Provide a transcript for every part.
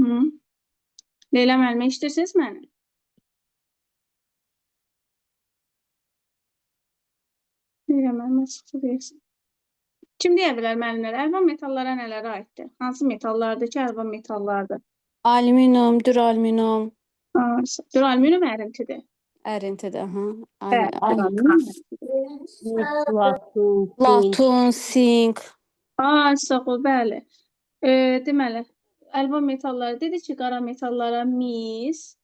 hı. Leyla müəllimə eşidirsiniz məni? Leyla müəllimə çıxdı deyirsən. Kim deyə bilər müəllimlər? Əlvan metallara nələrə aiddir? Hansı metallardır ki, əlvan metallardır? Alüminium, duralüminium, Duralüminium ərintidir. ərintidir. Bəli, duralüminium ərintidir. Latun, sink. Sağ ol, bəli. Deməli, əlvan metalları dedik ki, qara metallara mis,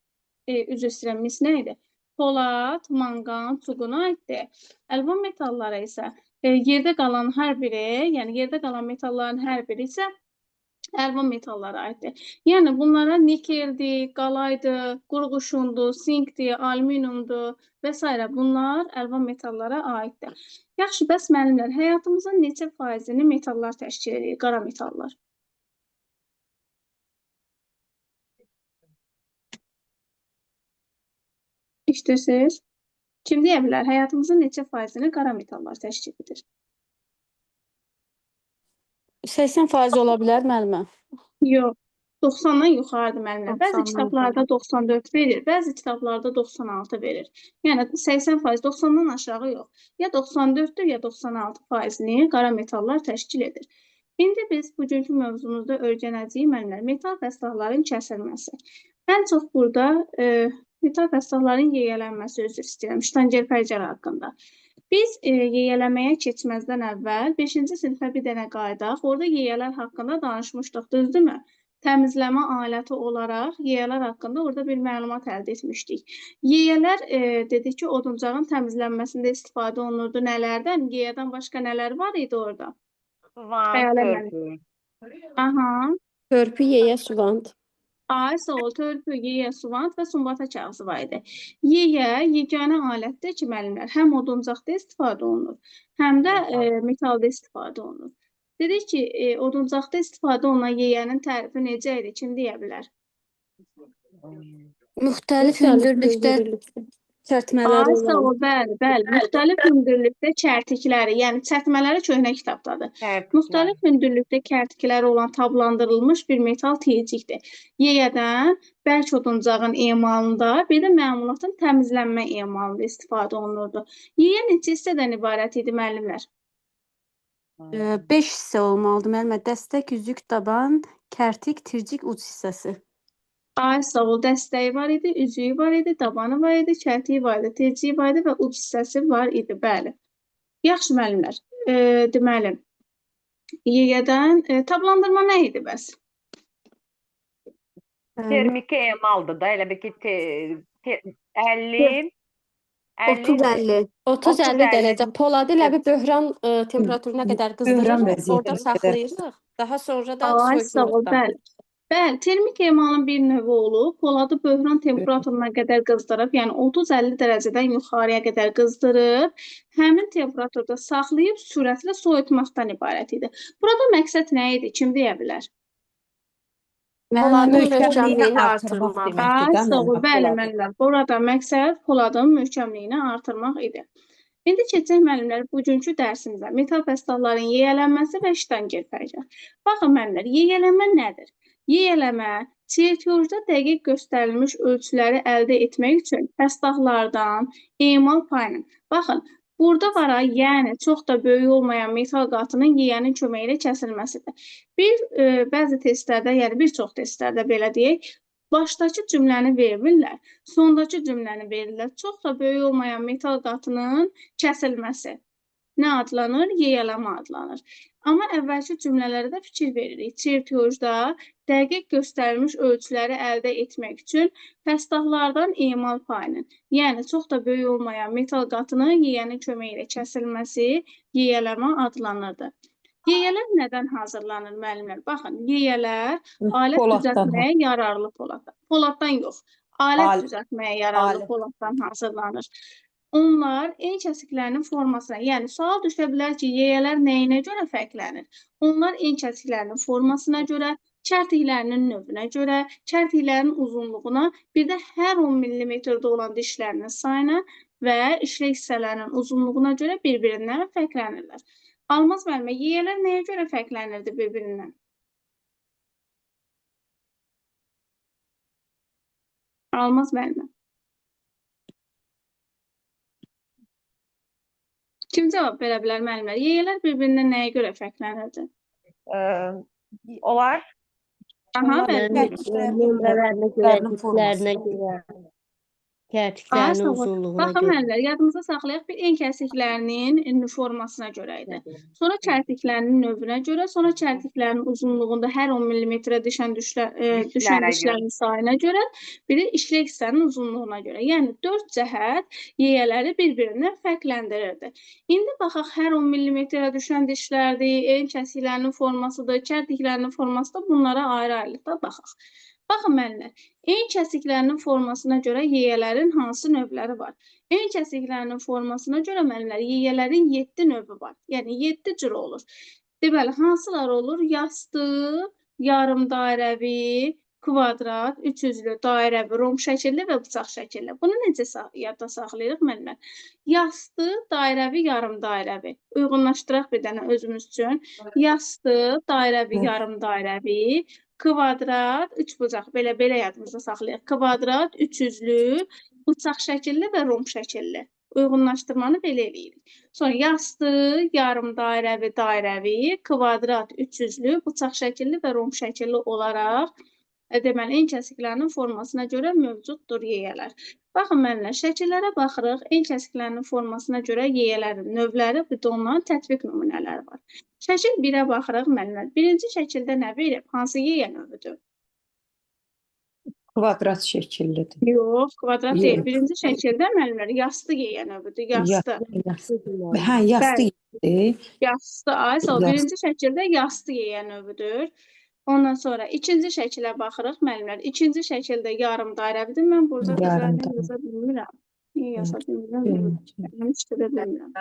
üzr istəyirəm, mis nə idi? Polad, manqan, çuquna aiddir. Əlvan metallara isə yerdə qalan hər biri, yəni yerdə qalan metalların hər biri isə əlvan metallara aiddir. Yəni bunlara nikeldir, qalaydır, qurğuşundur, sinkdir, alüminiumdur və s. bunlar əlvan metallara aiddir. Yaxşı, bəs müəllimlər, həyatımızın neçə faizini metallar təşkil edir, qara metallar? İşləyirsiniz? Kim deyə bilər? Həyatımızın neçə faizini qara metallar təşkil edir? 80% ola bilər müəllimə. Yox, 90-dan yuxarıdır müəllimlər. Bəzi 90-dan kitablarda 94 verir, bəzi kitablarda 96 verir. Yəni 80%, 90-dan aşağı yox. Ya 94-dür, ya 96%-ni qara metallar təşkil edir. İndi biz bugünkü mövzumuzda öyrənəcəyik müəllimlər, metal dəstgahların kəsilməsi. Ən çox burada metal dəstgahların yiyələnməsi üzr istəyirəm, ştangerl pərcələr haqqında. Biz yiyələməyə keçməzdən əvvəl 5-ci sinifə bir dənə qaydaq, orada yiyələr haqqında danışmışdıq, düzdürmü? Təmizləmə aləti olaraq yiyələr haqqında orada bir məlumat əldə etmişdik. Yiyələr dedik ki, oduncağın təmizlənməsində istifadə olunurdu. Nələrdən? Yiyədən başqa nələr var idi orada? Törpü. Aha. Körpü, yeyə, suvant. Sağ ol, törpü, yeyə, suvant və sumbata kağızı var idi. Yeyə, yeganə alətdir ki, müəllimlər, həm oduncaqda istifadə olunur, həm də metalda istifadə olunur. Dedik ki, oduncaqda istifadə olunan yeyənin tərifi necə idi? Kim deyə bilər? Müxtəlif hündürlükdə çərtmələri Sağ ol, bəli. Müxtəlif hündürlükdə kərtikləri, yəni çərtmələri köhnə kitabdadır. Müxtəlif hündürlükdə kərtikləri olan tablandırılmış bir metal tiyəcikdir. Yeyədən bərk oduncağın emalında, bir də məmulatın təmizlənmə emalında istifadə olunurdu. Yeyə neçə hissədən ibarət idi müəllimlər? 5 hissə olmalıdır müəllimə. Dəstək, üzük, taban, kərtik, tircik, uc hissəsi. Sağ ol, dəstəyi var idi, üzüyü var idi, tabanı var idi, kərtiyi var idi, tirciyi var idi və uc hissəsi var idi, bəli. Yaxşı müəllimlər, deməli, yeyədən tablandırma nə idi bəs? Termiki emaldır da, elə bir ki 50 30-50 dərəcə poladı ilə bir böhran temperaturuna qədər qızdırırıq, orada saxlayırıq. Daha sonra da soyutluqda. Bəli, termik emalın bir növü olub, poladı böhran temperaturuna qədər qızdırıb, yəni 30-50 dərəcədən yuxarıya qədər qızdırıb, həmin temperaturda saxlayıb sürətlə soyutmaqdan ibarət idi. Burada məqsəd nə idi? Kim deyə bilər? Poladın möhkəmliyini artırmaq. Sağ ol, bəli müəllimlər. Burada məqsəd poladın möhkəmliyini artırmaq idi. İndi keçək müəllimlər bugünkü dərsimizə. Metal dəstgahların yiyələnməsi və ştangerl pərcə. Baxın müəllimlər, yiyələnmə nədir? Yiyələmə, çertyojda dəqiq göstərilmiş ölçüləri əldə etmək üçün dəstgahlardan emal payının. Baxın, burada var, yəni çox da böyük olmayan metal qatının yiyənin köməyi ilə kəsilməsidir. Bəzi testlərdə, yəni bir çox testlərdə belə deyək, başdakı cümləni verirlər, sondakı cümləni verirlər. Çox da böyük olmayan metal qatının kəsilməsi nə adlanır? Yiyələmə adlanır. Amma əvvəlki cümlələrə də fikir veririk. Çertyojda dəqiq göstərilmiş ölçüləri əldə etmək üçün dəstgahlardan emal payının, yəni çox da böyük olmayan metal qatının yiyənin köməyi ilə kəsilməsi yiyələmə adlanırdı. Yiyələr nədən hazırlanır müəllimlər? Baxın, yiyələr alət düzəltməyə yararlı poladdan. Poladdan yox, alət düzəltməyə yararlı poladdan hazırlanır. Onlar en kəsiklərinin formasına, yəni sual düşə bilər ki, yiyələr nəyinə görə fərqlənir? Onlar en kəsiklərinin formasına görə, kərtiklərinin növünə görə, kərtiklərin uzunluğuna, bir də hər 10 mm-də olan dişlərinin sayına və işlək hissələrinin uzunluğuna görə bir-birindən fərqlənirlər. Almaz müəllimə, yiyələr nəyə görə fərqlənirdi bir-birindən? Almaz müəllimə. Kim cavab verə bilər müəllimlər? Yeyələr bir-birindən nəyə görə fərqlənirdi? Onlar Aha, Onların bəli. nömrələrinə görə, tiplərinə görə, kərtiklərinin Sağ ol. uzunluğuna Baxın görə. müəllimlər, yadımızda saxlayaq, bir en kəsiklərinin formasına görə idi. Sonra kərtiklərinin növünə görə, sonra kərtiklərin uzunluğunda hər 10 mm düşən dişlərin sayına görə, bir də işlək hissənin uzunluğuna görə. Yəni 4 cəhət yeyələri bir-birindən fərqləndirirdi. İndi baxaq, hər 10 mm düşən dişlərdir, en kəsiklərinin formasıdır, kərtiklərinin formasıdır. Bunlara ayrı-ayrılıqda baxaq. Baxın müəllimlər, en kəsiklərinin formasına görə yeyələrin hansı növləri var? En kəsiklərinin formasına görə müəllimlər, yeyələrin 7 növü var. Yəni 7 cür olur. Deməli, hansılar olur? Yastı, yarım dairəvi, kvadrat, üçüzlü, dairəvi, romb şəkilli və bıçaq şəkilli. Bunu necə yadda saxlayırıq müəllimlər? Yastı, dairəvi, yarım dairəvi. Uyğunlaşdıraq bir dənə özümüz üçün. Yastı, dairəvi, yarım dairəvi, kvadrat, üçbucaq, belə yadımızda saxlayaq. Kvadrat, üçüzlü, bıçaq şəkilli və romb şəkilli. Uyğunlaşdırmanı belə eləyirik. Sonra yastı, yarım dairəvi, dairəvi, kvadrat, üçüzlü, bıçaq şəkilli və romb şəkilli olaraq deməli, en kəsiklərinin formasına görə mövcuddur yeyələr. Baxın müəllimlər, şəkillərə baxırıq. En kəsiklərinin formasına görə yeyələrin növləri, bir də onların tətbiq nümunələri var. Şəkil 1-ə baxırıq müəllimlər. Birinci şəkildə nə verib? Hansı yeyə növüdür? Kvadrat şəkillidir. Yox, kvadrat deyil. Birinci şəkildə müəllimlər yastı yeyə növüdür. Yastı. Hə, yastı yeyə. Yastı, ay sağ ol. Birinci şəkildə yastı yeyə növüdür. Ondan sonra ikinci şəkilə baxırıq müəllimlər. İkinci şəkildə yarım dairəvidir. Mən burada üzərində yaza bilmirəm. Niyə yaza bilmirəm? Mən işlədə bilmirəm.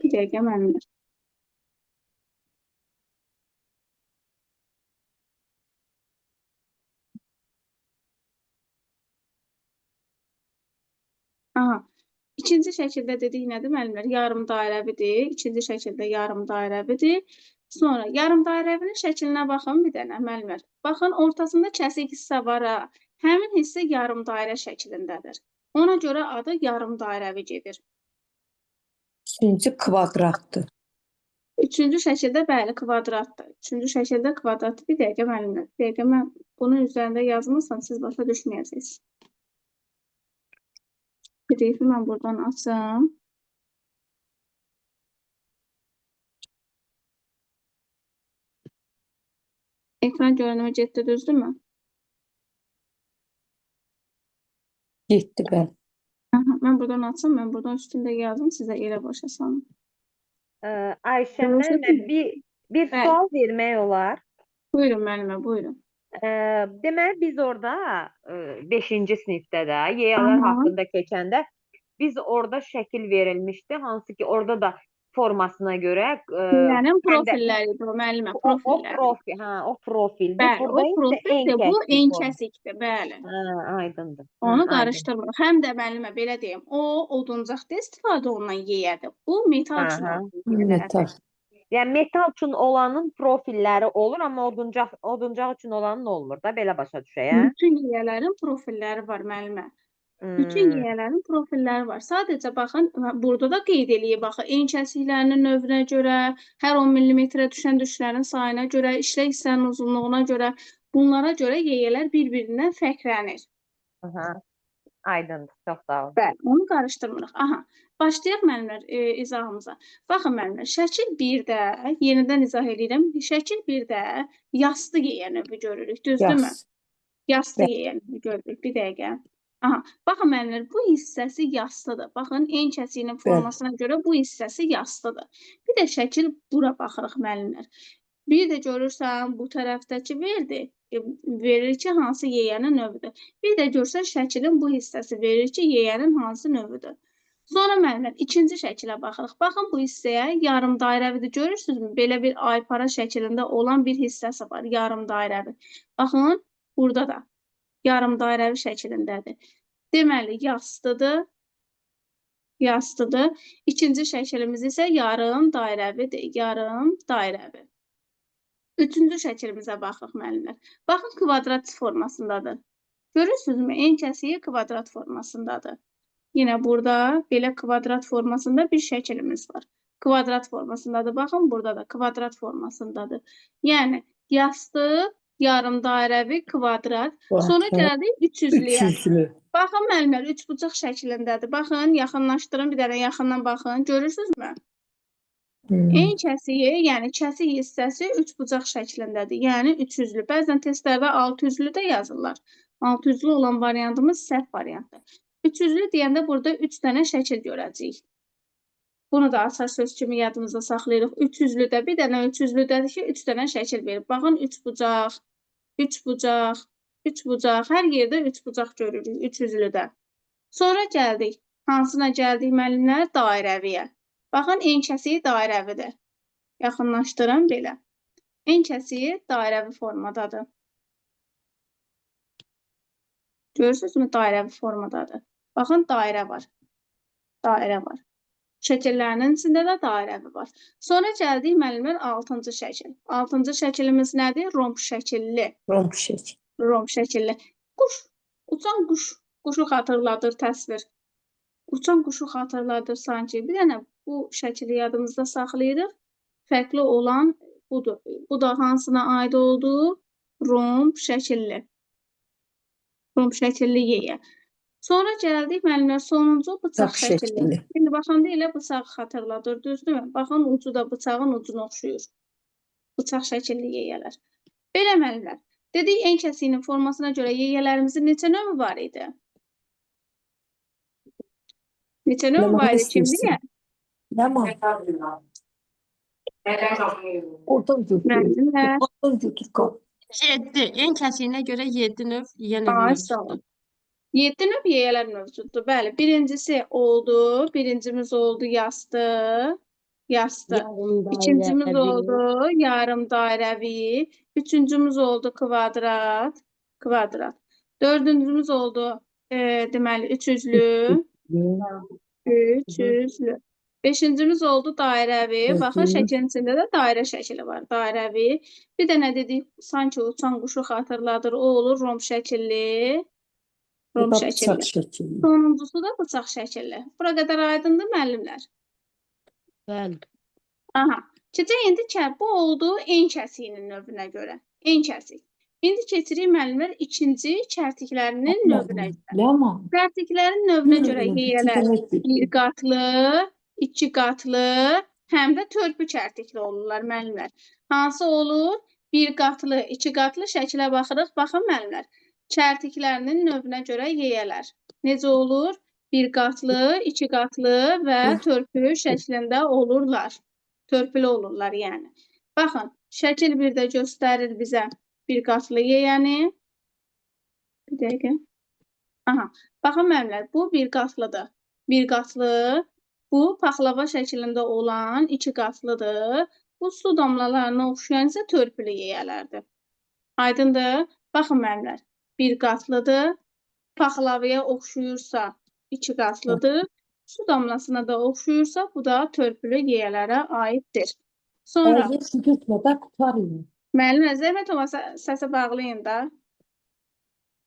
Bir dəqiqə müəllimlər. Aha. İkinci şəkildə dedik nədir müəllimlər? Yarım dairəvidir. İkinci şəkildə yarım dairəvidir. Sonra yarım dairəvinin şəklinə baxın bir dənə müəllimlər. Baxın, ortasında kəsik hissə var ha. Həmin hissə yarım dairə şəklindədir. Ona görə adı yarım dairəvi gedir. Üçüncü kvadratdır. Üçüncü şəkildə bəli kvadratdır. Üçüncü şəkildə kvadratdır. Bir dəqiqə müəllimlər. Bir dəqiqə mən bunun üzərində yazmırsam siz başa düşməyəcəksiniz. PDF-i mən buradan açım. Ekran görünümü getdi, düzdürmü? Getdi bəli. Mən buradan açım, mən buradan üstündə yazım, sizə elə başa salın. Ayşə, müəllimə, bir sual vermək olar. Buyurun müəllimə, buyurun. Deməli, biz orada 5-ci sinifdə də yeyələr haqqında keçəndə biz orada şəkil verilmişdi, hansı ki orada da formasına görə Yəni profilləri bu müəllimə, profilləri. O profil. Bəli, o profildir, bu en kəsikdir, bəli. Aydındır. Onu qarışdırmırıq. Həm də müəllimə belə deyim, o oduncaqda istifadə olunan yeyədir. Bu metal üçün metal. Yəni metal üçün olanın profilləri olur, amma oduncaq üçün olanın olmur da, belə başa düşək. Bütün yeyələrin profilləri var müəllimə. Bütün yeyələrin profilləri var. Sadəcə baxın, burada da qeyd eləyib, baxın, en kəsiklərinin növünə görə, hər 10 mm düşən dişlərin sayına görə, işlək hissənin uzunluğuna görə, bunlara görə yeyələr bir-birindən fərqlənir. Aydındır, çox sağ olun. Bəli, onu qarışdırmırıq. Aha, başlayaq müəllimlər izahımıza. Baxın müəllimlər, şəkil 1-də, yenidən izah edirəm, şəkil 1-də yastı yeyə növü görürük, düzdürmü? Yastı yeyə növü görürük, bir dəqiqə. Aha, baxın müəllimlər, bu hissəsi yastıdır. Baxın, en kəsiyinin formasına görə bu hissəsi yastıdır. Bir də şəkil bura baxırıq müəllimlər. Bir də görürsən, bu tərəfdəki verir ki, hansı yeyənin növüdür. Bir də görsən, şəkilin bu hissəsi verir ki, yeyənin hansı növüdür. Sonra müəllimlər, ikinci şəkilə baxırıq. Baxın, bu hissəyə yarım dairəvidir. Görürsünüzmü? Belə bir aypara şəklində olan bir hissəsi var, yarım dairəvi. Baxın, burada da yarım dairəvi şəklindədir. Deməli, yastıdır. Yastıdır. İkinci şəklimiz isə yarım dairəvidir. Yarım dairəvi. Üçüncü şəklimizə baxırıq müəllimlər. Baxın, kvadrat formasındadır. Görürsünüzmü? En kəsiyi kvadrat formasındadır. Yine burada belə kvadrat formasında bir şəkilimiz var. Kvadrat formasındadır. Baxın, burada da kvadrat formasındadır. Yəni, yastı, yarım dairəvi, kvadrat. Sonra gəldik üçüzlüyə. Üçüzlü. Baxın, müəllimlər, üçbucaq şəklindədir. Baxın, yaxınlaşdırın, bir dənə yaxından baxın. Görürsünüzmü? En kəsiyi, yəni kəsik hissəsi üçbucaq şəklindədir. Yəni üçüzlü. Bəzən testlərdə altüzlü də yazırlar. Altüzlü olan variantımız səhv variantdır. Üçüzlü deyəndə burada 3 dənə şəkil görəcəyik. Bunu da açar söz kimi yadımızda saxlayırıq. Üçüzlüdə bir dənə üçüzlüdədir ki, 3 dənə şəkil verir. Baxın, üçbucaq, üçbucaq, üçbucaq. Hər yerdə üçbucaq görürük üçüzlüdə. Sonra gəldik. Hansına gəldik müəllimlər? Dairəviyə. Baxın, en kəsiyi dairəvidir. Yaxınlaşdırın belə. En kəsiyi dairəvi formadadır. Görürsünüzmü? Dairəvi formadadır. Baxın, dairə var. Dairə var. Şəkillərinin içində də dairəvi var. Sonra gəldik müəllimlər 6-cı şəkil. 6-cı şəkilimiz nədir? Romb şəkilli. Romb şəkil. Romb şəkilli. Quş. Uçan quş. Quşu xatırladır təsvir. Uçan quşu xatırladır sanki. Bir dənə bu şəkili yadımızda saxlayırıq. Fərqli olan budur. Bu da hansına aid olduğu? Romb şəkilli. Romb şəkilli yeyə. Sonra gəldik müəllimlər sonuncu bıçaq şəkilli. Şimdi baxanda elə bıçağı xatırladır, düzdürmü? Baxın, ucu da bıçağın ucuna oxşuyur. Bıçaq şəkilli yeyələr. Belə müəllimlər. Dedik, en kəsiyinin formasına görə yeyələrimizin neçə növü var idi? Neçə növü var idi? Kim bilir? Ləman. Oradan götür. Müəllimlər. Oradan götür. 7. En kəsiyinə görə 7 növ yeyən növ Ay, sağ mövcuddur. olun. 7 növ yeyələr mövcuddur. Bəli, birincisi oldu. Birincimiz oldu yastı. Yastı. İkincimiz oldu yarım dairəvi. Üçüncümüz oldu kvadrat. Kvadrat. Dördüncümüz oldu deməli üçüzlü. Üçüzlü. Beşincimiz oldu dairəvi. Baxın, şəklin içində də dairə şəkili var. Dairəvi. Bir dənə dedik, sanki uçan quşu xatırladır. O olur romb şəkilli. Romb şəkilli. Sonuncusu da bıçaq şəkilli. Bura qədər aydındır müəllimlər? Bəli. Aha. Keçək indi bu oldu en kəsiyinin növünə görə. En kəsik. İndi keçirik müəllimlər ikinci çərtiklərinin növünə görə. Çərtiklərin növünə görə yeyələr bir qatlı, iki qatlı, həm də törpü çərtikli olurlar müəllimlər. Hansı olur? Bir qatlı, iki qatlı şəkilə baxırıq. Baxın müəllimlər. Çərtiklərinin növünə görə yeyələr. Necə olur? Bir qatlı, iki qatlı və törpü şəklində olurlar. Törpülü olurlar yəni. Baxın, şəkil bir də göstərir bizə bir qatlı yeyəni. Bir dəqiqə. Aha. Baxın müəllimlər, bu bir qatlıdır. Bir qatlı, bu paxlava şəklində olan iki qatlıdır. Bu su damlalarına oxşayan isə törpülü yeyələrdir. Aydındır? Baxın müəllimlər. Bir qatlıdır, paxlavaya oxşuyursa iki qatlıdır, su damlasına da oxşuyursa bu da törpülü yeyələrə aiddir. Sonra müəllimə zəhmət olmasa səsə bağlayın da.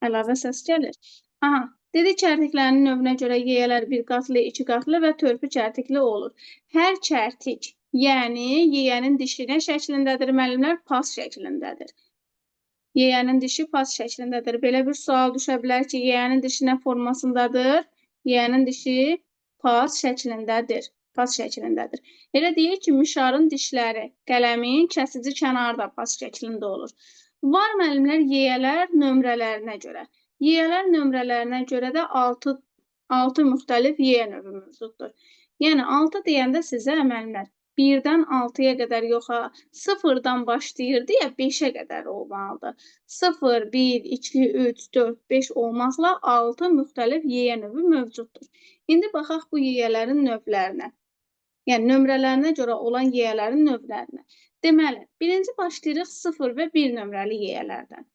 Əlavə səs gəlir. Aha, dedik çərtiklərinin növünə görə yeyələr bir qatlı, iki qatlı və törpü çərtikli olur. Hər çərtik, yəni yeyənin dişi nə şəklindədir müəllimlər? Pas şəklindədir. Yeyənin dişi pas şəklindədir. Belə bir sual düşə bilər ki, yeyənin dişi nə formasındadır? Yeyənin dişi pas şəklindədir. Pas şəklindədir. Elə deyək ki, mişarın dişləri, qələmin kəsici kənarı da pas şəklində olur. Var müəllimlər yeyələr nömrələrinə görə. Yeyələr nömrələrinə görə də 6 müxtəlif yeyə növü mövcuddur. Yəni 6 deyəndə sizə müəllimlər 1-dən 6-ya qədər yoxa, 0-dan başlayır deyə 5-ə qədər olmalıdır. 0, 1, 2, 3, 4, 5 olmaqla 6 müxtəlif yeyə növü mövcuddur. İndi baxaq bu yeyələrin növlərinə. Yəni nömrələrinə görə olan yeyələrin növlərinə. Deməli, birinci başlayırıq 0 və 1 nömrəli yeyələrdən.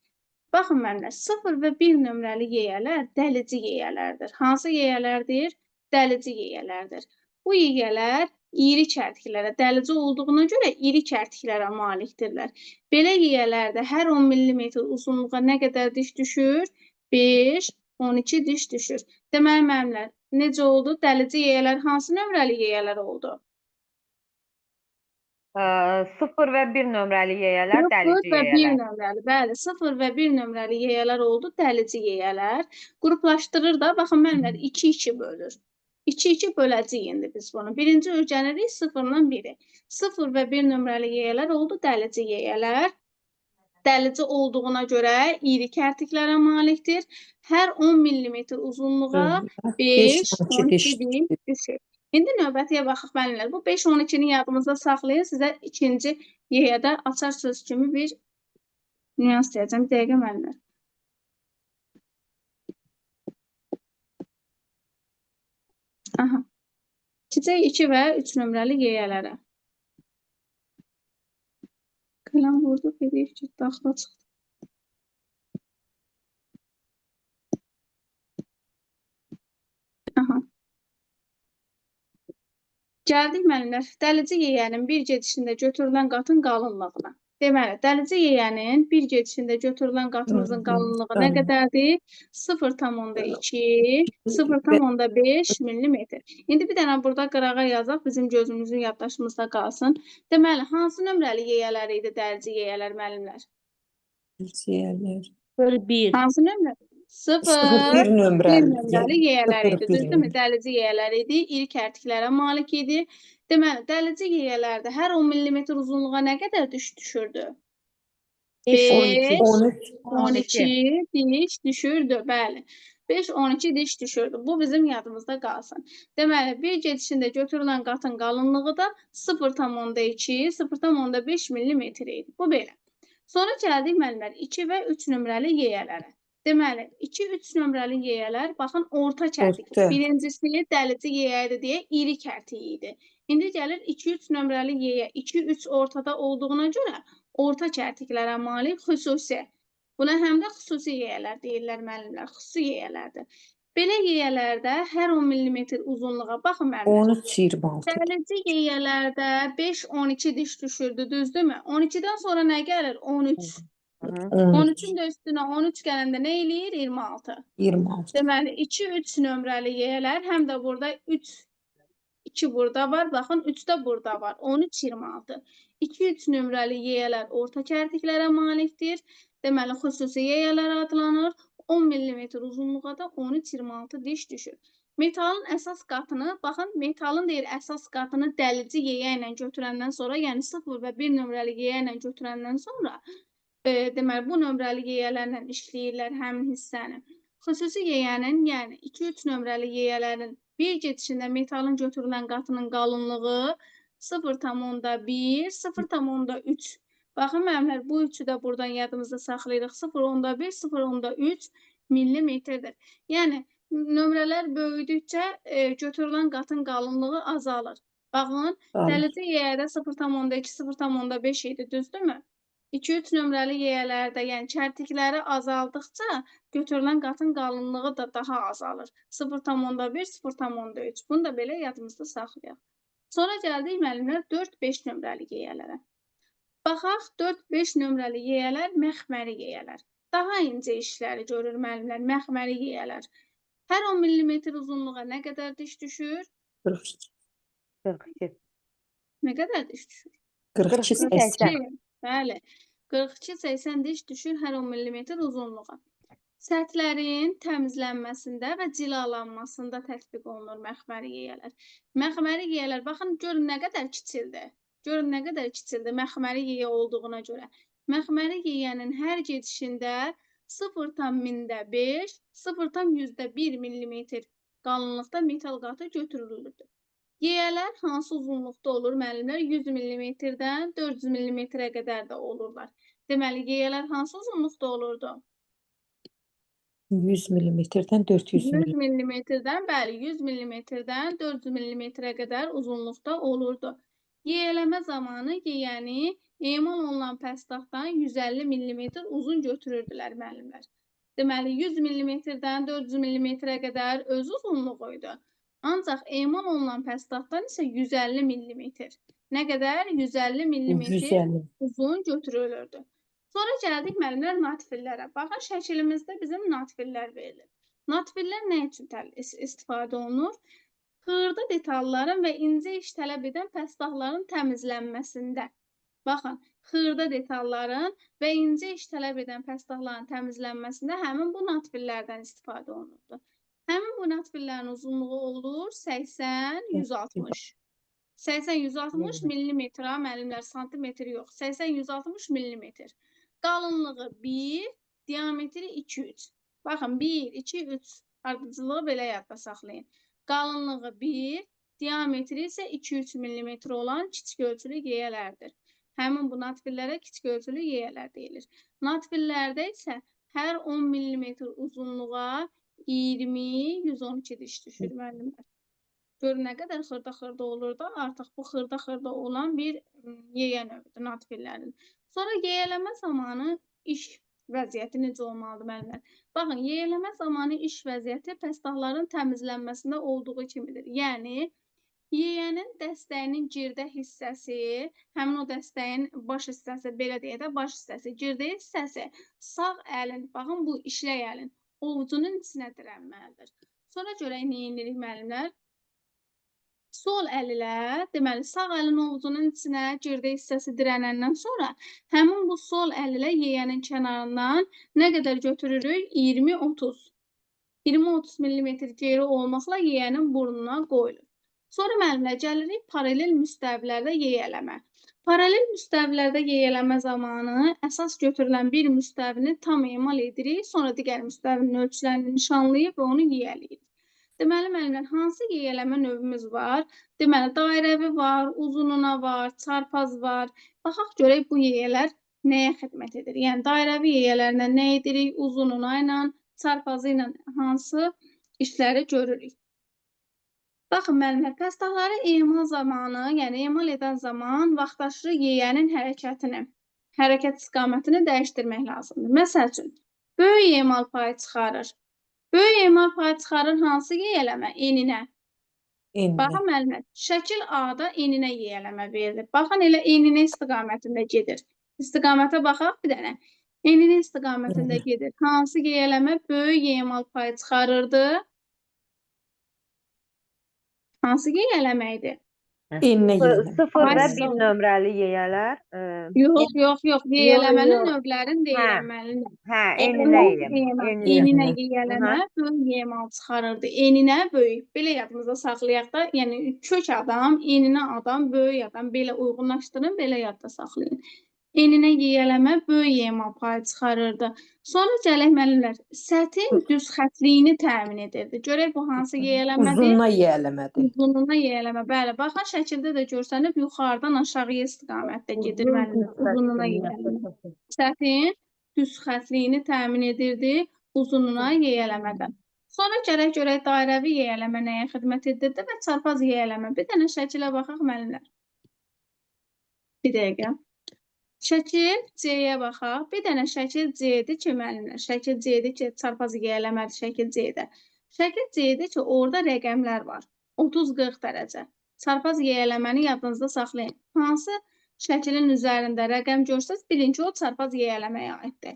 Baxın müəllimlər, 0 və 1 nömrəli yeyələr dəlici yeyələrdir. Hansı yeyələrdir? Dəlici yeyələrdir. Bu yeyələr iri çərtiklərə, dəlici olduğuna görə iri çərtiklərə malikdirlər. Belə yiyələrdə hər 10 mm uzunluğa nə qədər diş düşür? 5, 12 diş düşür. Deməli, müəllimlər, necə oldu? Dəlici yiyələr hansı nömrəli yiyələr oldu? 0 və 1 nömrəli yeyələr 0 dəlici və 1 yeyələr. nömrəli, bəli, 0 və 1 nömrəli yeyələr oldu, dəlici yeyələr. Qruplaşdırır da, baxın, müəllimlər 2-2 bölür. 2-2 böləcəyik indi biz bunu. Birinci öyrənirik 0-dan 1-i. 0 və 1 nömrəli yeyələr oldu, dəlici yeyələr. Dəlici olduğuna görə iri kərtiklərə malikdir. Hər 10 mm uzunluğa 5, 12 diş düşür. İndi növbətiyə baxaq müəllimlər. Bu 5-12-ni yadımızda saxlayın. Sizə ikinci yeyədə açar söz kimi bir nüans deyəcəm. Bir dəqiqə müəllimlər. Aha. Keçək 2 və 3 nömrəli yeyələrə. Qələm vurdu, PDF ki, daxila çıxdı. Aha. Gəldik müəllimlər, dəlici yeyənin bir gedişində götürülən qatın qalınlığına. Deməli, dəlici yeyənin bir gedişində götürülən qatımızın qalınlığı nə qədərdir? 0,2, 0,5 mm. İndi bir dənə burada qırağa yazaq, bizim gözümüzün yaddaşımızda qalsın. Deməli, hansı nömrəli yeyələr idi dəlici yeyələr müəllimlər? Yeyələr. 1. Hansı nömrə? 1 nömrəli yeyələr idi, düzdürmü? Dəlici yeyələr idi, iri kərtiklərə malik idi. Deməli, dəlici yeyələrdə hər 10 mm uzunluğa nə qədər diş düşürdü? 5, 12 diş düşürdü, bəli. 5, 12 diş düşürdü. Bu bizim yadımızda qalsın. Deməli, bir gedişində götürülən qatın qalınlığı da 0,2, 0,5 mm idi. Bu belə. Sonra gəldik müəllimlər 2 və 3 nömrəli yeyələrə. Deməli, 2-3 nömrəli yeyələr, baxın, orta kərtik. Birincisi dəlici yeyə idi deyə iri kərtik idi. İndi gəlir 2-3 nömrəli yeyə. 2-3 ortada olduğuna görə orta kərtiklərə malik xüsusi. Buna həm də xüsusi yeyələr deyirlər müəllimlər. Xüsusi yeyələrdir. Belə yeyələrdə hər 10 mm uzunluğa, baxın müəllimlər. 13-26. Dəlici yeyələrdə 5-12 diş düşürdü, düzdürmü? 12-dən sonra nə gəlir? 13. 13-ün də üstünə 13 gələndə nə eləyir? 26. 26. Deməli, 2-3 nömrəli yeyələr, həm də burada 2 burada var, baxın, 3 də burada var. 13-26. 2-3 nömrəli yeyələr orta kərtiklərə malikdir. Deməli, xüsusi yeyələr adlanır. 10 mm uzunluğa da 13-26 diş düşür. Metalın əsas qatını, baxın, metalın deyir əsas qatını dəlici yeyə ilə götürəndən sonra, yəni 0 və 1 nömrəli yeyə ilə götürəndən sonra, deməli, bu nömrəli yeyələrlə işləyirlər həmin hissəni. Xüsusi yeyənin, yəni 2-3 nömrəli yeyələrin bir gedişində metalın götürülən qatının qalınlığı 0,1, 0,3. Baxın, müəllimlər, bu üçü də buradan yadımızda saxlayırıq. 0,1, 0,3 millimetrdir. Yəni, nömrələr böyüdükcə götürülən qatın qalınlığı azalır. Baxın, dəlici yeyədə 0,2, 0,5 idi, düzdürmü? 2-3 nömrəli yeyələrdə, yəni çərtikləri azaldıqca götürülən qatın qalınlığı da daha azalır. 0,1, 0,3. Bunu da belə yadımızda saxlayaq. Sonra gəldik müəllimlər 4-5 nömrəli yeyələrə. Baxaq, 4-5 nömrəli yeyələr məxməri yeyələr. Daha incə işləri görür müəllimlər, məxməri yeyələr. Hər 10 mm uzunluğa nə qədər diş düşür? 42. 42. Nə qədər diş düşür? 42, 80. Bəli, 42-80 diş düşür hər 10 mm uzunluğa. Səthlərin təmizlənməsində və cilalanmasında tətbiq olunur məxməri yeyələr. Məxməri yeyələr, baxın, görün nə qədər kiçildir. Görün nə qədər kiçildir məxməri yeyə olduğuna görə. Məxməri yeyənin hər gedişində 0,5, 0,1 mm qalınlıqda metal qatı götürülürdü. Yeyələr hansı uzunluqda olur müəllimlər? 100 mm-dən 400 mm-ə qədər də olurlar. Deməli, yeyələr hansı uzunluqda olurdu? 100 mm-dən 400 mm. 100 mm-dən, bəli, 100 mm-dən 400 mm-ə qədər uzunluqda olurdu. Yeyələmə zamanı yeyəni emal olunan pəstaxdan 150 mm uzun götürürdülər müəllimlər. Deməli, 100 mm-dən 400 mm-ə qədər öz uzunluğuydu. Ancaq emal olunan pəstahdan isə 150 millimetr. Nə qədər? 150 millimetr 150. uzun götürülürdü. Sonra gəldik müəllimlər natfillərə. Baxın, şəklimizdə bizim natfillər verilir. Natfillər nə üçün istifadə olunur? Xırda detalların və incə iş tələb edən pəstahların təmizlənməsində. Baxın, xırda detalların və incə iş tələb edən pəstahların təmizlənməsində həmin bu natfillərdən istifadə olunurdu. Həmin bu natfillərin uzunluğu olur 80-160. 80-160 millimetr, müəllimlər, santimetr yox. 80-160 millimetr. Qalınlığı 1, diametri 2-3. Baxın, 1, 2, 3 ardıcılığı belə yadda saxlayın. Qalınlığı 1, diametri isə 2-3 millimetr olan kiçik ölçülü yeyələrdir. Həmin bu natfillərə kiçik ölçülü yeyələr deyilir. Natfillərdə isə hər 10 millimetr uzunluğa 20-112 diş düşür müəllimlər. Görün nə qədər xırda-xırda olur da, artıq bu xırda-xırda olan bir yeyə növüdür natfillərin. Sonra yeyələmə zamanı iş vəziyyəti necə olmalıdır müəllimlər? Baxın, yeyələmə zamanı iş vəziyyəti pəstahların təmizlənməsində olduğu kimidir. Yəni, yeyənin dəstəyinin girdə hissəsi, həmin o dəstəyin baş hissəsi, belə deyə də baş hissəsi, girdə hissəsi sağ əlin, baxın bu işlək əlin ovucunun içinə dirənməlidir. Sonra görək nə edirik müəllimlər? Sol əl ilə, deməli, sağ əlin ovucunun içinə girdə hissəsi dirənəndən sonra həmin bu sol əl ilə yeyənin kənarından nə qədər götürürük? 20-30. 20-30 millimetr geri olmaqla yeyənin burnuna qoyulur. Sonra müəllimlər gəlirik paralel müstəvilərdə yeyələmə. Paralel müstəvilərdə yeyələmə zamanı əsas götürülən bir müstəvini tam emal edirik, sonra digər müstəvinin ölçülərini nişanlayıb və onu yeyəliyirik. Deməli, müəllimlər, hansı yeyələmə növümüz var? Deməli, dairəvi var, uzununa var, çarpaz var. Baxaq görək bu yeyələr nəyə xidmət edir? Yəni, dairəvi yeyələrlə nə edirik? Uzununa ilə, çarpazı ilə hansı işləri görürük? Baxın, müəllimlər, pəstahları emal zamanı, yəni emal edən zaman vaxtaşırı yeyənin hərəkətini, hərəkət istiqamətini dəyişdirmək lazımdır. Məsəl üçün, böyük emal payı çıxarır. Böyük emal payı çıxarır hansı yeyələmə? Eninə. Baxın, müəllimlər, şəkil A-da eninə yeyələmə verilir. Baxın, elə eninə istiqamətində gedir. İstiqamətə baxaq bir dənə. Eninə istiqamətində gedir. Hansı yeyələmə böyük emal payı çıxarırdı? Hansı yeyələmə idi? Eninə yeyələmə. 0 və 1 nömrəli yeyələr. Yox. Yeyələmənin növlərini deyirəm müəllimlər. Hə, eninə yeyələmə. Eninə yeyələmə böyük emal çıxarırdı. Eninə böyük. Belə yadımızda saxlayaq da, yəni kök adam, eninə adam, böyük adam. Belə uyğunlaşdırın, belə yadda saxlayın. Eninə yeyələmə böyük emal payı çıxarırdı. Sonra gələk müəllimlər, sətin düz xətliyini təmin edirdi. Görək bu hansı yeyələmədir? Uzununa yeyələmədir. Uzunluğuna yeyələmə. Bəli, baxın şəkildə də görsənib yuxarıdan aşağıya istiqamətdə gedir müəllimlər. Uzunluğuna yeyələmə. Sətin düz xətliyini təmin edirdi uzunluğuna yeyələmədən. Sonra gərək görək dairəvi yeyələmə nəyə xidmət edirdi və çarpaz yeyələmə. Bir dənə şəkilə baxaq müəllimlər. Bir dəqiqə. Şəkil C-yə baxaq. Bir dənə şəkil C-dir ki, müəllimlər. Şəkil C-dir ki, çarpaz yeyələmədir şəkil C-də. Şəkil C-dir ki, orada rəqəmlər var. 30-40 dərəcə. Çarpaz yeyələməni yadınızda saxlayın. Hansı şəkilin üzərində rəqəm görsəz, bilin ki, o çarpaz yeyələməyə aiddir.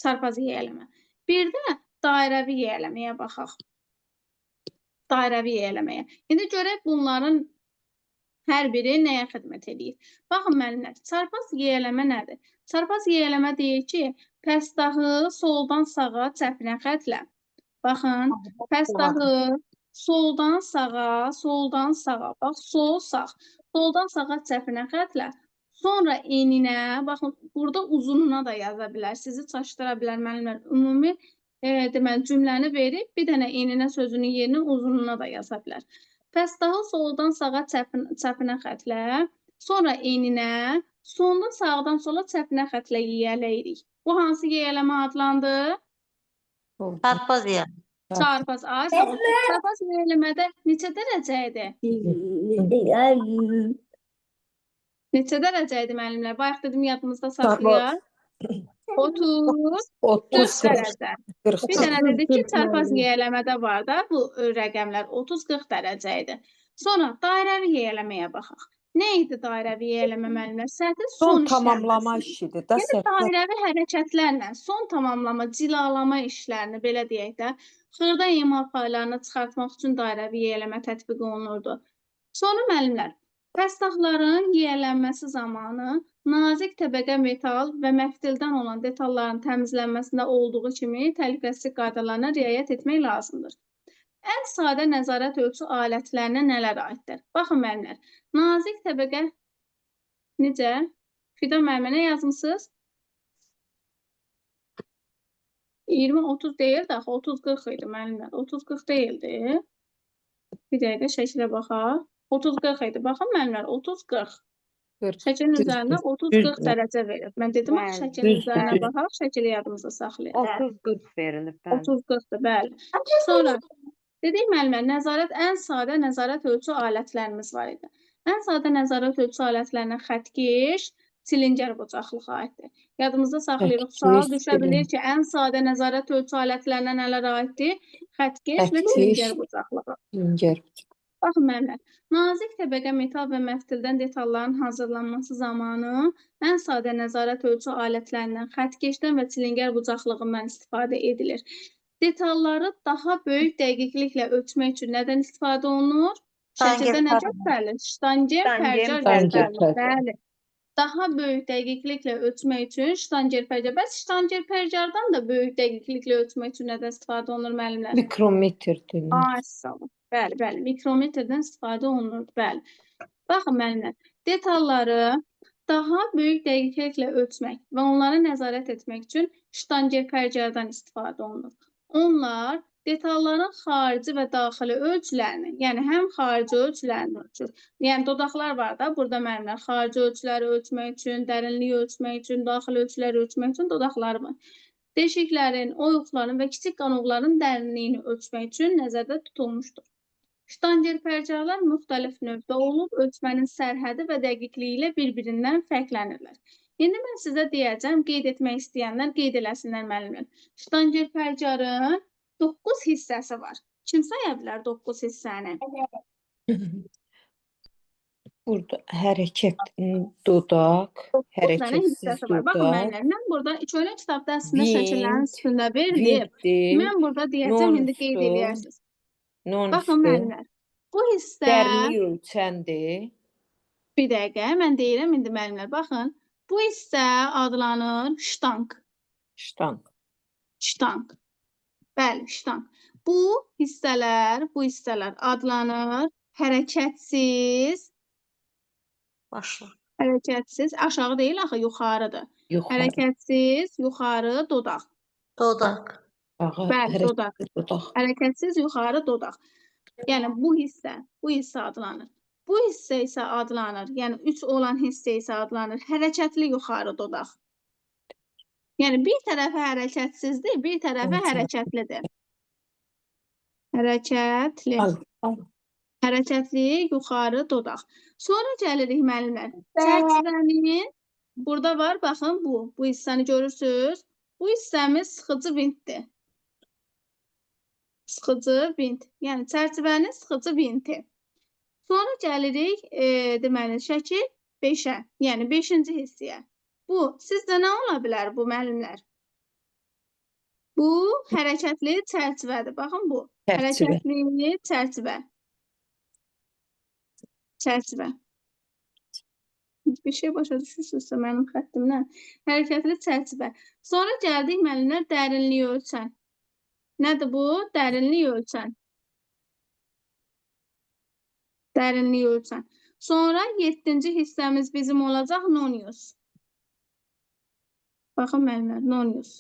Çarpaz yeyələmə. Bir də dairəvi yeyələməyə baxaq. Dairəvi yeyələməyə. İndi görək bunların hər biri nəyə xidmət edir? Baxın müəllimlər, çarpaz yeyələmə nədir? Çarpaz yeyələmə deyir ki, pəstahı soldan sağa çəpinə xətlə. Baxın, pəstahı soldan sağa, bax, sol, sağ. Soldan sağa çəpinə xətlə. Sonra eninə, baxın, burada uzununa da yaza bilər, sizi çaşdıra bilər müəllimlər. Ümumi deməli, cümləni verib, bir dənə eninə sözünün yerinə uzununa da yaza bilər. Pəstahı soldan sağa çəpinə xətlə, sonra eninə, sonda sağdan sola çəpinə xətlə yiyələyirik. Bu hansı yiyələmə adlandı? Çarpaz yeyələmə. Çarpaz. Çarpaz yiyələmədə neçə dərəcə idi? Neçə dərəcə idi müəllimlər? Bayaq dedim yadımızda saxlayaq. 30 30 dərəcə. 40 Bir dənə dedik ki, çarpaz yiyələmədə var da bu rəqəmlər 30-40 dərəcə idi. Sonra dairəvi yiyələməyə baxaq. Nə idi dairəvi yiyələmə müəllimlər? Sətin son son tamamlama işləməsi. işidir da Yəni səhvlər. dairəvi hərəkətlərlə son tamamlama, cilalama işlərini belə deyək də, xırda emal paylarını çıxartmaq üçün dairəvi yiyələmə tətbiq olunurdu. Sonra müəllimlər, pəstahların yiyələnməsi zamanı nazik təbəqə metal və məftildən olan detalların təmizlənməsində olduğu kimi təhlükəsizlik qaydalarına riayət etmək lazımdır. Ən sadə nəzarət ölçü alətlərinə nələr aiddir? Baxın müəllimlər, nazik təbəqə necə? Fidan müəllimə nə yazmısınız? 20-30 deyildi axı, 30-40 idi müəllimlər. 30-40 deyildi. Bir dəqiqə şəkilə baxaq. 30-40 idi. Baxın müəllimlər, 30-40. Şəkilin üzərində 30-40 dərəcə verilib. Mən dedim axı şəkilin üzərinə baxaq, şəkili yadımızda saxlayaq. 30-40 verilib, bəli. 30-40-dır, bəli. Sonra dedik müəllimlər, ən sadə nəzarət ölçü alətlərimiz var idi. Ən sadə nəzarət ölçü alətlərinə xəttkeş, silingər bucaqlığı aiddir. Yadımızda saxlayırıq. Sual düşə bilir ki, ən sadə nəzarət ölçü alətlərinə nələr aiddir? Xəttkeş və silingər bucaqlığı. Baxın müəllimlər, nazik təbəqə metal və məftildən detalların hazırlanması zamanı ən sadə nəzarət ölçü alətlərindən xəttkeşdən və silingər bucaqlığından istifadə edilir. Detalları daha böyük dəqiqliklə ölçmək üçün nədən istifadə olunur? Şəkildə nə göstərilir? Ştangen pərcar göstərilir. Bəli. Daha böyük dəqiqliklə ölçmək üçün ştanger pərcar. Bəs ştanger pərcardan da böyük dəqiqliklə ölçmək üçün nədən istifadə olunur müəllimlər? Mikrometrdir. Sağ olun. Bəli, bəli. Mikrometrdən istifadə olunur. Bəli. Baxın müəllimlər, detalları daha böyük dəqiqliklə ölçmək və onları nəzarət etmək üçün ştanger pərcardan istifadə olunur. Onlar detalların xarici və daxili ölçülərini, yəni həm xarici ölçülərini ölçür. Yəni dodaqlar var da, burada müəllimlər xarici ölçüləri ölçmək üçün, dərinliyi ölçmək üçün, daxili ölçüləri ölçmək üçün dodaqları var. Deşiklərin, oyuqların və kiçik qanovların dərinliyini ölçmək üçün nəzərdə tutulmuşdur. Ştanger pərcarlar müxtəlif növdə olub, ölçmənin sərhədi və dəqiqliyi ilə bir-birindən fərqlənirlər. İndi mən sizə deyəcəm, qeyd etmək istəyənlər qeyd eləsinlər müəllimlər. Ştanger pərcarın 9 hissəsi var. Kim saya bilər 9 hissəni? Burada hərəkət dodaq, hərəkətsiz dodaq. Baxın müəllimlər, mən burada köhnə kitab dərsində şəkillərin üstündə verilib. Mən burada deyəcəm, indi qeyd eləyərsiniz. Baxın müəllimlər, bu hissə... Dərinlik ölçəndir. Bir dəqiqə, mən deyirəm indi müəllimlər, baxın. Bu hissə adlanır ştanq. Ştanq. Bəli, ştanq. Bu hissələr adlanır hərəkətsiz. Hərəkətsiz, aşağı deyil, axı yuxarıdır. Hərəkətsiz, yuxarı dodaq. Bəli, dodaq. Hərəkətsiz, yuxarı dodaq. Yəni, bu hissə adlanır. Bu hissə isə adlanır, yəni 3 olan hissə isə adlanır hərəkətli yuxarı dodaq. Yəni, bir tərəfi hərəkətsizdir, bir tərəfi hərəkətlidir. Hərəkətli. Hərəkətli yuxarı dodaq. Sonra gəlirik müəllimlər. Çərçivənin, burada var, baxın, bu hissəni görürsünüz. Bu hissəmiz sıxıcı vintdir. Sıxıcı vint, yəni çərçivənin sıxıcı vinti. Sonra gəlirik, deməli, şəkil 5-ə, yəni 5-ci hissəyə. Bu, sizdə nə ola bilər bu müəllimlər? Bu, hərəkətli çərçivədir. Baxın bu, hərəkətli çərçivə. Çərçivə. Bir şey başa düşürsünüzsə mənim xəttimdən. Hərəkətli çərçivə. Sonra gəldik müəllimlər dərinliyi ölçən. Nədir bu? Dərinliyi ölçən. Dərinliyi ölçən. Sonra 7-ci hissəmiz bizim olacaq nonius. Baxın müəllimlər, nonius.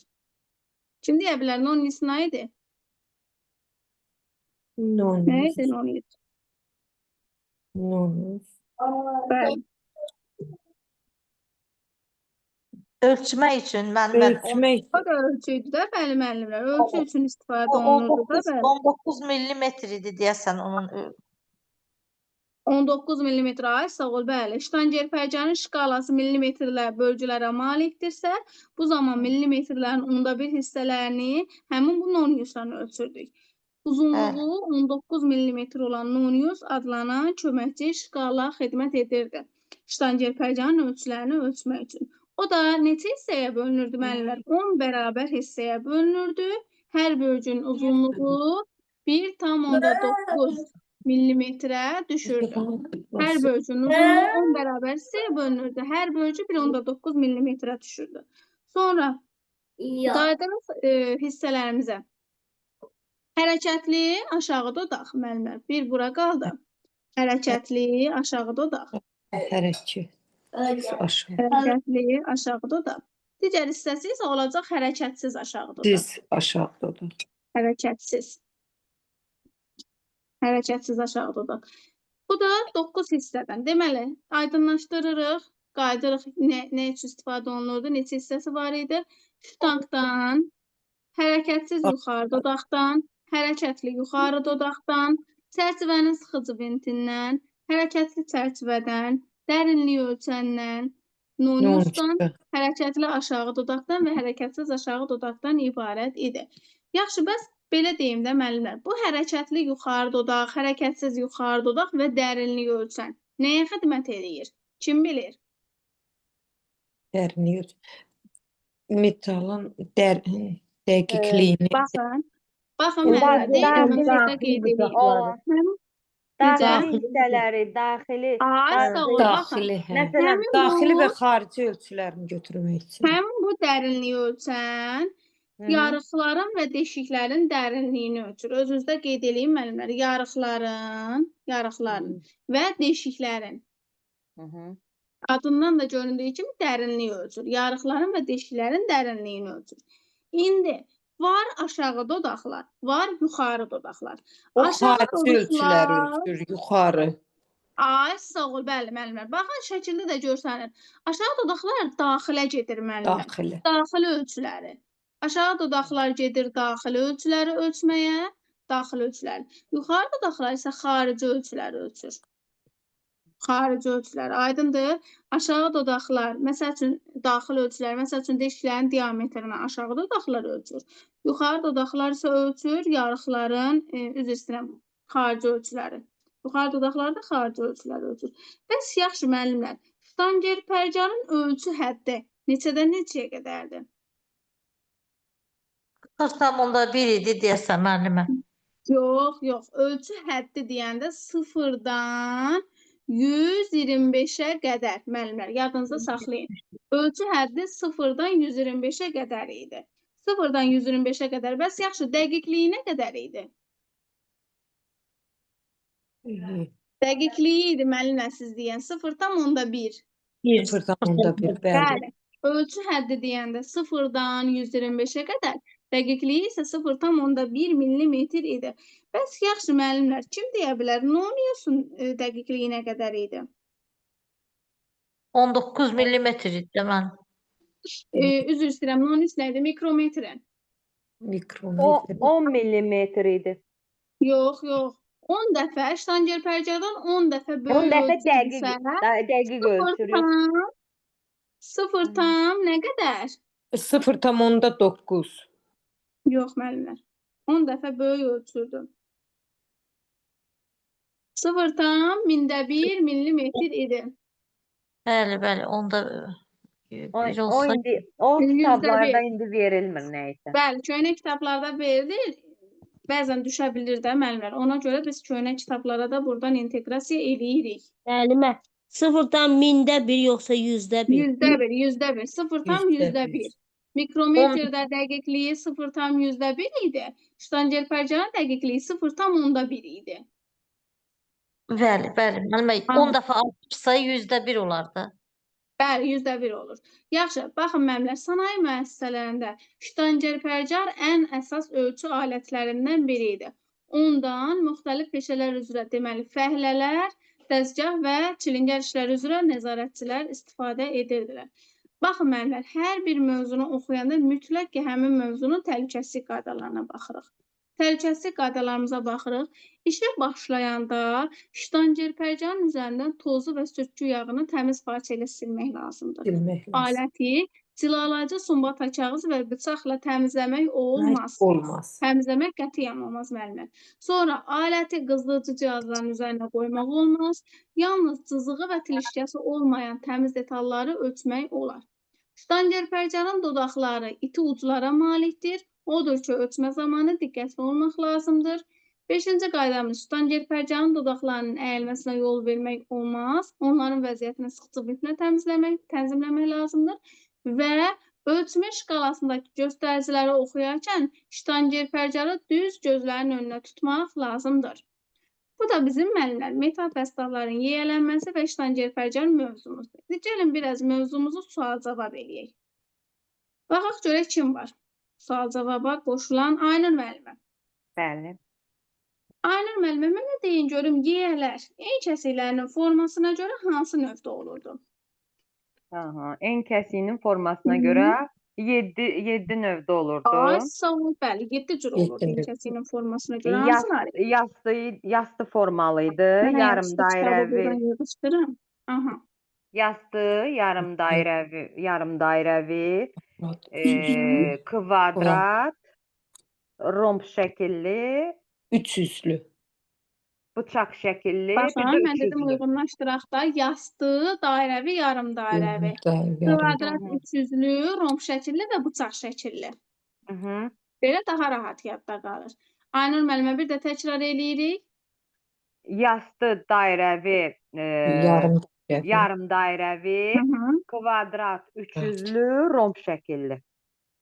Kim deyə bilər nonius nə idi? Nə idi nonius? Bəli. Ölçmək üçün müəllimlər. O da ölçüydü də, bəli müəllimlər. Ölçü üçün istifadə olunurdu da, bəli. 19 millimetr idi deyəsən onun. 19 mm, ay sağ ol, bəli. Ştanger pərcanın şkalası millimetrlə bölgülərə malikdirsə, bu zaman millimetrlərin onda bir hissələrini həmin bu noniusdan ölçürdük. Uzunluğu 19 mm olan nonius adlanan köməkçi şkala xidmət edirdi. Ştanger pərcanın ölçülərini ölçmək üçün. O da neçə hissəyə bölünürdü müəllimlər? 10 bərabər hissəyə bölünürdü. Hər bölgünün uzunluğu 1,9 millimetrə düşürdü. Hər bölgünün uzunluğu 10 bərabər hissəyə bölünürdü. Hər bölgü 1,9 millimetrə düşürdü. Sonra qayıdırıq hissələrimizə. Hərəkətli aşağı dodaq müəllimlər. Bir bura qaldı. Hərəkətli aşağı dodaq. Hərəkət. Aşağı. Hərəkətli aşağı dodaq. Digər hissəsi isə olacaq hərəkətsiz aşağı dodaq. Diz aşağı dodaq. Hərəkətsiz. Hərəkətsiz aşağı dodaq. Bu da 9 hissədən. Deməli, aydınlaşdırırıq, qaydırıq nə üçün istifadə olunurdu, neçə hissəsi var idi. Ştankdan, hərəkətsiz yuxarı dodaqdan, hərəkətli yuxarı dodaqdan, çərçivənin sıxıcı ventindən, hərəkətli çərçivədən, dərinliyi ölçəndən, noniusdan, hərəkətli aşağı dodaqdan və hərəkətsiz aşağı dodaqdan ibarət idi. Yaxşı, bəs belə deyim də müəllimlər, bu hərəkətli yuxarı dodaq, hərəkətsiz yuxarı dodaq və dərinliyi ölçən nəyə xidmət edir? Kim bilir? Dərinliyi. Metalın dəqiqliyini. Baxın müəllimlər, deyirəm, mən burada qeyd edeyim. Daxili hissələri, daxili, daxili, daxili və xarici ölçülərini götürmək üçün. Həmin bu dərinliyi ölçən yarıqların və deşiklərin dərinliyini ölçür. Özünüzdə qeyd edeyim müəllimlər, yarıqların və deşiklərin. Adından da göründüyü kimi dərinliyi ölçür. Yarıqların və deşiklərin dərinliyini ölçür. İndi var aşağı dodaqlar, var yuxarı dodaqlar. O xarici ölçüləri ölçür, yuxarı. Ay, sağ ol, bəli, müəllimlər. Baxın, şəkildə də görsənir. Aşağı dodaqlar daxilə gedir müəllimlər. Daxili ölçüləri. Aşağı dodaqlar gedir daxili ölçüləri ölçməyə, daxili ölçüləri. Yuxarı dodaqlar isə xarici ölçüləri ölçür. Xarici ölçülər, aydındır. Aşağı dodaqlar, məsəl üçün daxil ölçülər, məsəl üçün deşiklərin diametrini aşağı dodaqlar ölçür. Yuxarı dodaqlar isə ölçür yarıqların, üzr istəyirəm, xarici ölçüləri. Yuxarı dodaqlar da xarici ölçüləri ölçür. Bəs yaxşı müəllimlər, ştanger pərcanın ölçü həddi neçədən neçəyə qədərdir? 0,1 idi deyəsən müəllimə. Yox, ölçü həddi deyəndə 0-dan 125-ə qədər müəllimlər, yadınızda saxlayın. Ölçü həddi 0-dan 125-ə qədər idi. 0-dan 125-ə qədər, bəs yaxşı, dəqiqliyi nə qədər idi? Dəqiqliyi idi müəllimlər siz deyən 0,1. 0,1, bəli. Ölçü həddi deyəndə 0-dan 125-ə qədər, dəqiqliyi isə 0,1 millimetr idi. Bəs yaxşı müəllimlər, kim deyə bilər, noniusun dəqiqliyi nə qədər idi? 19 millimetr idi mən. Üzr istəyirəm, nonius nə idi? Mikrometrin. Mikrometr. 10 millimetr idi. Yox. 10 dəfə, ştanger pərcadan 10 dəfə böyük 10 dəfə ölçülsə, dəqiq ölçür. 0 tam nə qədər? 0,9. Yox müəllimlər. 10 dəfə böyük ölçürdü. 0,1 millimetr idi. Bəli, onda bir olsa. O kitablarda indi verilmir nəysə. Bəli, köhnə kitablarda verilir. Bəzən düşə bilir də müəllimlər. Ona görə biz köhnə kitablara da buradan inteqrasiya eləyirik. Müəllimə, 0-dan 1000-də 1 yoxsa 100-də 1? 100-də 1. 0,100-də 1. Mikrometrdə dəqiqliyi 0,100-də 1 idi. Ştanger pərcanın dəqiqliyi 0,1 idi. Bəli. Müəllimə, 10 dəfə artırsa 100-də 1 olardı. Bəli, 100-də 1 olur. Yaxşı, baxın müəllimlər, sənaye müəssisələrində ştanger pərcar ən əsas ölçü alətlərindən biri idi. Ondan müxtəlif peşələr üzrə, deməli, fəhlələr, dəzgah və çilingər işləri üzrə nəzarətçilər istifadə edirdilər. Baxın müəllimlər, hər bir mövzunu oxuyanda mütləq ki, həmin mövzunun təhlükəsizlik qaydalarına baxırıq. Təhlükəsizlik qaydalarımıza baxırıq. İşə başlayanda ştancer pərcanın üzərindən tozlu və sürtgü yağını təmiz parça ilə silmək lazımdır. Bilmək lazım. Aləti cilalayıcı sumbata kağızı və bıçaqla təmizləmək olmaz. Olmaz. Təmizləmək qətiyyən olmaz müəllimə. Sonra aləti qızdırıcı cihazların üzərinə qoymaq olmaz. Yalnız cızığı və tilişkəsi olmayan təmiz detalları ölçmək olar. Ştanger pərcanın dodaqları iti uclara malikdir. Odur ki, ölçmə zamanı diqqətli olmaq lazımdır. 5-ci qaydamız, ştanger pərcanın dodaqlarının əyilməsinə yol vermək olmaz. Onların vəziyyətini sıxcıqlıqla tənzimləmək lazımdır. Və ölçmə şkalasındakı göstəriciləri oxuyarkən ştanger pərcanı düz gözlərin önünə tutmaq lazımdır. Bu da bizim müəllimlər, metal dəstəklərin yiyələnməsi və ştanger pərcanın mövzumuzdur. Gəlin biraz mövzumuzu sual-cavab eləyək. Baxaq görək kim var? Sual-cavaba qoşulan Aynur müəllimə. Bəli. Aynur müəllimə, mənə deyin görüm, yiyələr en kəsiklərinin formasına görə hansı növdə olurdu? En kəsiyinin formasına görə 7 növdə olurdu. Ay, sağ ol, bəli, 7 cür olurdu en kəsiyinin formasına görə. Hansını arayın? Yastı formalıydı, yarım dairəvi. Aha. Yastı, yarım dairəvi, kvadrat, romb şəkilli, Üçüzlü. bıçaq şəkilli, Baxın, bir də mən dedim üçüzlü. uyğunlaşdıraq da, yastı, dairəvi, yarım dairəvi, kvadrat, üçüzlü, romb şəkilli və bıçaq şəkilli. Belə daha rahat yadda qalır. Aynur müəllimə, bir də təkrar eləyirik. Yastı, dairəvi, yarım dairəvi, kvadrat, üçüzlü, romb şəkilli.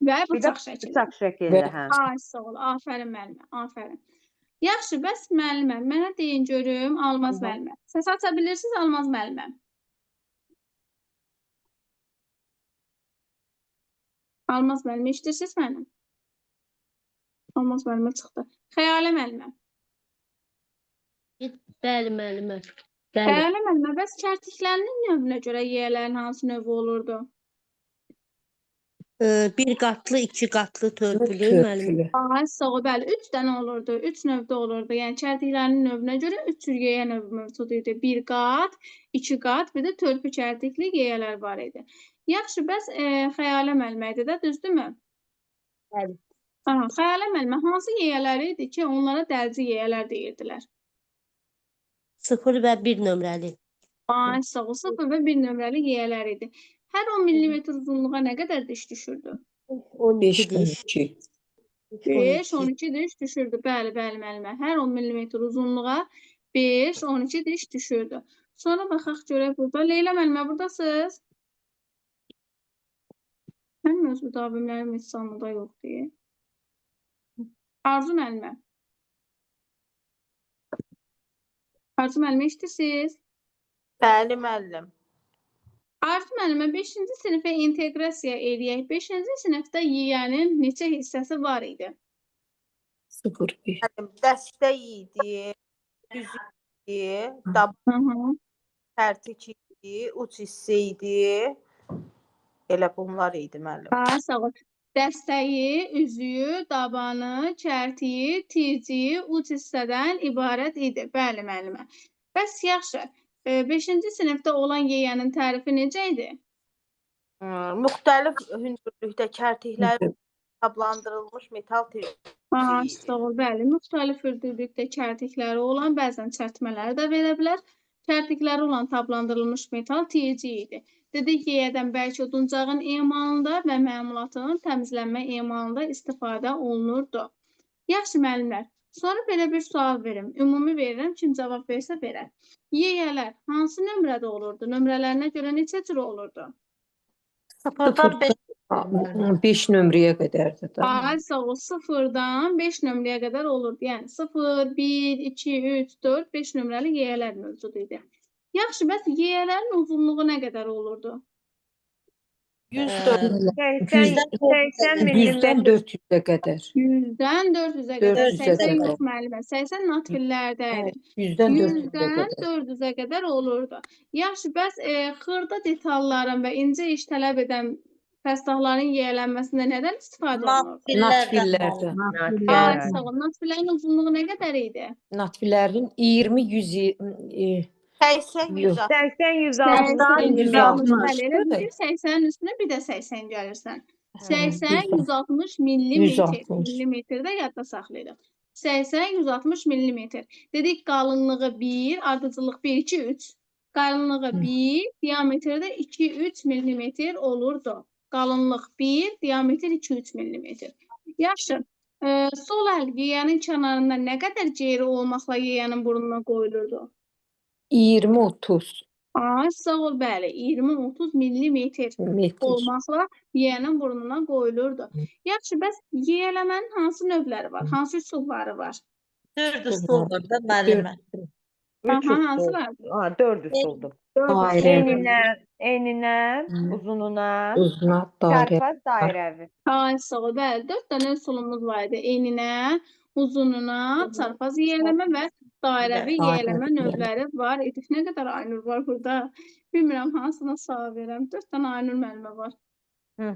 Və Bir də bıçaq şəkilli. bıçaq şəkilli, hə. Ay, sağ ol, afərin müəllimə, afərin. Yaxşı, bəs müəllimə, mənə deyin görüm, Almaz müəllimə. Səs aça bilirsiniz, Almaz müəllimə? Almaz müəllimə, işləyirsiniz mənim? Almaz müəllimə çıxdı. Xəyalə müəllimə. Bəli, müəllimə. Xəyalə müəllimə, bəs kərtiklərinin növünə görə yiyələrin hansı növü olurdu? Bir qatlı, iki qatlı törpülü, müəllimə. Ay, sağ ol, bəli, 3 dənə olurdu, 3 növdə olurdu. Yəni, kərtiklərinin növünə görə 3 cür yeyə növü mövcud idi. 1 qat, 2 qat, bir də törpü kərtikli yeyələr var idi. Yaxşı, bəs xəyalə müəllimə idi də, düzdürmü? Bəli. Xəyalə müəllimə, hansı yeyələr idi ki, onlara dəlci yeyələr deyirdilər? 0 və 1 nömrəli. Ay, sağ ol, 0 və 1 nömrəli yeyələr idi. Hər 10 mm uzunluğa nə qədər diş düşürdü? 12 diş. 5-12 diş düşürdü. Bəli, müəllimə. Hər 10 mm uzunluğa 5-12 diş düşürdü. Sonra baxaq görək burada. Leyla müəllimə, buradasınız? Mənim öz müdavimlərim heç sanmıda yoxdur. Arzu müəllimə. Arzu müəllimə, işləyirsiniz? Bəli, müəllim. Arzu müəllimə, 5-ci sinifə inteqrasiya eləyək. 5-ci sinifdə yiyənin neçə hissəsi var idi? 0, 1. Dəstək idi, düz idi, tərtik idi, uç hissə idi. Elə bunlar idi, müəllim. Sağ ol. Dəstəyi, üzüyü, dabanı, kərtiyi, tirciyi, uç hissədən ibarət idi. Bəli, müəllimə. Bəs yaxşı. 5-ci sinifdə olan yeyənin tərifi necə idi? Müxtəlif hündürlükdə kərtiklər tablandırılmış metal tirciyi. Sağ ol, bəli. Müxtəlif hündürlükdə kərtikləri olan, bəzən çərtmələri də verə bilər. Kərtikləri olan tablandırılmış metal tirciyi idi. Dedik, yeyədən bərk oduncağın emalında və məmulatının təmizlənmə emalında istifadə olunurdu. Yaxşı, müəllimlər. Sonra belə bir sual verim. Ümumi verirəm, kim cavab versə verər. Yeyələr hansı nömrədə olurdu? Nömrələrinə görə neçə cür olurdu? 0-dan 5 nömrəyə qədərdir. Ay, sağ ol, 0-dan 5 nömrəyə qədər olurdu. Yəni 0, 1, 2, 3, 4, 5 nömrəli yeyələr mövcud idi. Yaxşı, bəs yeyələrin uzunluğu nə qədər olurdu? 104. 80 100-dən 400-ə qədər. 100-dən 400-ə qədər. 400-ə 80 yox qədər. müəllimə. 80 natvillərdə idi. 100-dən 400-ə 100-dən qədər. 400-ə qədər olurdu. Yaxşı, bəs xırda detalların və incə iş tələb edən pəstahların yiyələnməsində nədən istifadə olunurdu? Natvillərdən. Ay, Natviyyələr. sağ ol. Natvilərin uzunluğu nə qədər idi? Natvilərin 20-100 80 yox. 80, 160, 80, 160. Bəli, elə bir 80-nin üstünə bir də 80 gəlirsən. 80, 160 millimetr. 160. Millimetrdə yadda saxlayırıq. 80, 160 millimetr. Dedik qalınlığı 1, ardıcıllıq 1, 2, 3. Qalınlığı 1, diametri də 2, 3 millimetr olurdu. Qalınlıq 1, diametr 2, 3 millimetr. Yaxşı. Sol əl yeyənin kənarında nə qədər ceyri olmaqla yeyənin burnuna qoyulurdu? 20-30 Ay, sağ ol, bəli, 20-30 millimetr metr. olmaqla yeyənin burnuna qoyulurdu. Yaxşı, bəs yiyələmənin hansı növləri var? Hansı üsulları var? 4 üsul var da müəllimə. 3 Aha, üsul. hansılar? 4 üsuldur. Dairə, Eninə, uzununa, uzuna, dairə. çarpaz, dairəvi. Ay, sağ ol, bəli, 4 dənə üsulumuz var idi. Eninə, uzununa, çarpaz yiyələmə və dairəvi yiyələmə növləri var idi. Nə qədər Aynur var burada? Bilmirəm, hansına sual verirəm. 4 dənə Aynur müəllimə var. Hı.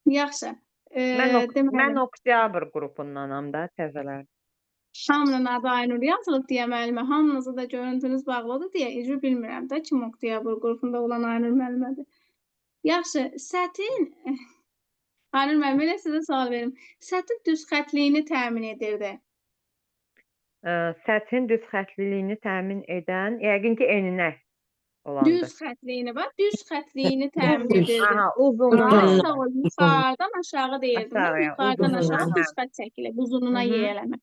Yaxşı. Mən oktyabr qrupundanam da təzələr. Hamının adı Aynur yazılıb deyə müəllimə. Hamınızı da görüntünüz bağlıdır deyə icra bilmirəm də kim oktyabr qrupunda olan Aynur müəllimədir. Yaxşı, sətin Aynur müəllimə ilə sizə sual verim. Sətin düz xətliyini təmin edirdi. Səthin düz xəttliliyini təmin edən, yəqin ki, eninə olandır. Düz xətliyini var, düz xətliyini təmin edirdi. Aha, uzununa. Sağ ol, yuxarıdan aşağı deyirdim. Aşağıya, Yuxarıdan uzununa, aşağı hə. düz xət çəkilir, uzununa Hı hı. yiyələmək.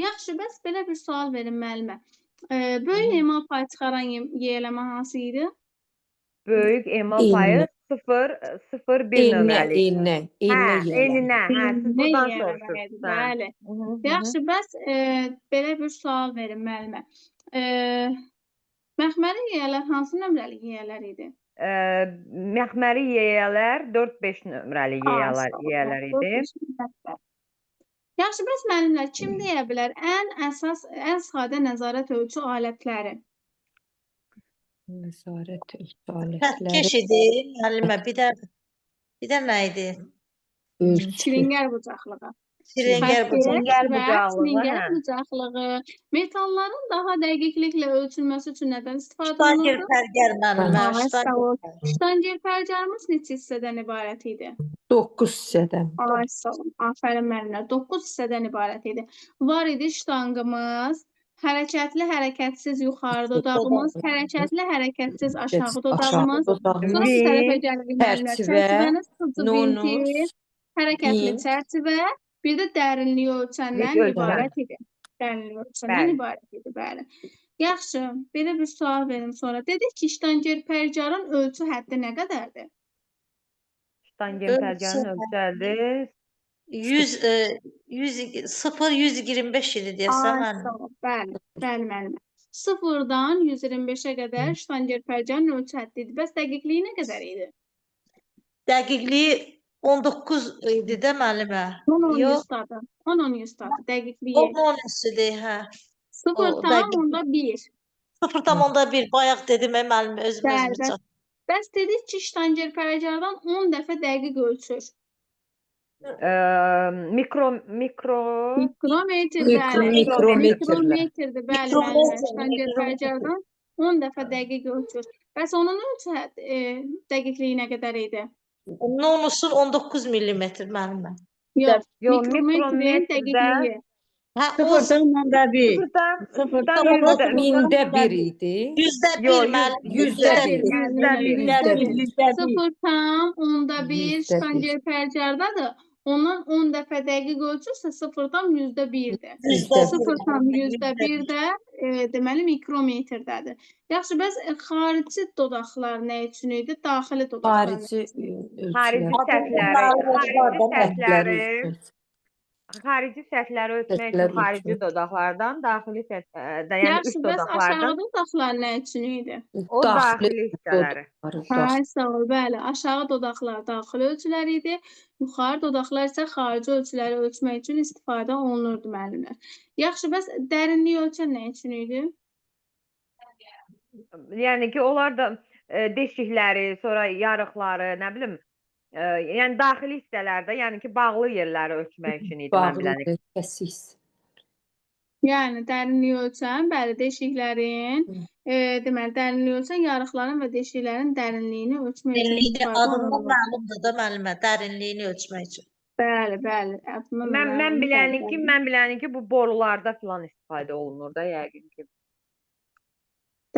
Yaxşı, bəs belə bir sual verin müəllimə. Böyük emal payı çıxaran yiyələmə hansı idi? Böyük emal payı 0,1 nömrəli. Enə Eninə, siz buradan yiyələmə idi, soruşursunuz. bəli. Yaxşı, bəs belə bir sual verin müəllimə. Məxməri yiyələr hansı nömrəli yiyələr idi? Məxməri yeyələr 4-5 nömrəli yeyələr idi. Yaxşı, bəs müəllimlər, kim deyə bilər ən sadə nəzarət ölçü alətləri? Nəzarət alətləri. Xəttkeş idi müəllimə. Bir də nə idi? Çilingər bucaqlığı. Çilingər Çilingər Və bucaqlığı, çilingər hə. bucaqlığı. Metalların daha dəqiqliklə ölçülməsi üçün nədən istifadə Ştangel olunurdu? pərgər müəllimə. Ay, sağ ol. Ştangel pərgərimiz neçə hissədən ibarət idi? 9 hissədən. Ay, sağ ol. Afərin müəllimlər. 9 hissədən ibarət idi. Var idi ştangımız, hərəkətli, hərəkətsiz yuxarı dodağımız, hərəkətli, hərəkətsiz aşağı dodağımız. Sonra bu tərəfə gəlirik müəllimlər. Çərçivənin sıcı vintil, hərəkətli çərçivə, bir də dərinliyi ölçəndən ibarət idi. Dərinliyi ölçəndən ibarət idi, bəli. Yaxşı, belə bir sual verin sonra. Dedik ki, ştangel pərgərın ölçü həddi nə qədərdir? Ştangel pərgərin ölçəli 0-125 idi deyəsən mənim. Bəli, müəllimə. 0-dan 125-ə qədər ştangel pərgərin ölçü həddi idi. Bəs dəqiqliyi nə qədər idi? Dəqiqliyi 19 idi də müəllimə. 10-100 stadı. 10-100 stadı dəqiqliyi. 10-10 idi, hə. 0,1. 0,1 bayaq dedim müəllimə özümə çatdım. Bəs dedik ki, ştangel pərgərdən 10 dəfə dəqiq ölçür. Mikrometrdir, bəli, ştangel pərgərdən 10 dəfə dəqiq ölçür. Bəs onun ölçü dəqiqliyi nə qədər idi? Nonusun 19 millimetr müəllimə. Yox, mikrometrin dəqiqliyi. Hə, 0,1. 1000-də 1 idi. 100-də 100 0,1 ştangel pərgərdadır. Ondan 10 dəfə dəqiq ölçürsə 0,1-dir. 0,1 də deməli mikrometrdədir. Yaxşı, bəs xarici dodaqlar nə üçün idi? Daxili dodaqlar. Xarici səthləri ölçmək üçün xarici dodaqlardan, daxili səthlərdən, yəni üst dodaqlardan. Yaxşı, bəs aşağı dodaqlar nə üçün idi? O daxili hissələri. Ay, sağ ol, bəli. Aşağı dodaqlar daxili ölçülər idi. Yuxarı dodaqlar isə xarici ölçüləri ölçmək üçün istifadə olunurdu müəllimlər. Yaxşı, bəs dərinliyi ölçən nə üçün idi? Yəni ki, onlar da deşikləri, sonra yarıqları, nə bilim, yəni daxili hissələrdə, yəni ki, bağlı yerləri ölçmək üçün idi mən biləni. Bağlıdır, kəsik. Yəni dərinliyi ölçən, bəli, deşiklərin, deməli, dərinliyi ölçən yarıqların və deşiklərin dərinliyini ölçmək üçün Dərinliyi istifadə adından olunur. məlumdur da müəllimə, dərinliyini ölçmək üçün. Bəli, bəli. Adından da Mən məlumdur, bəli. biləni ki, bu borularda filan istifadə olunur da yəqin ki.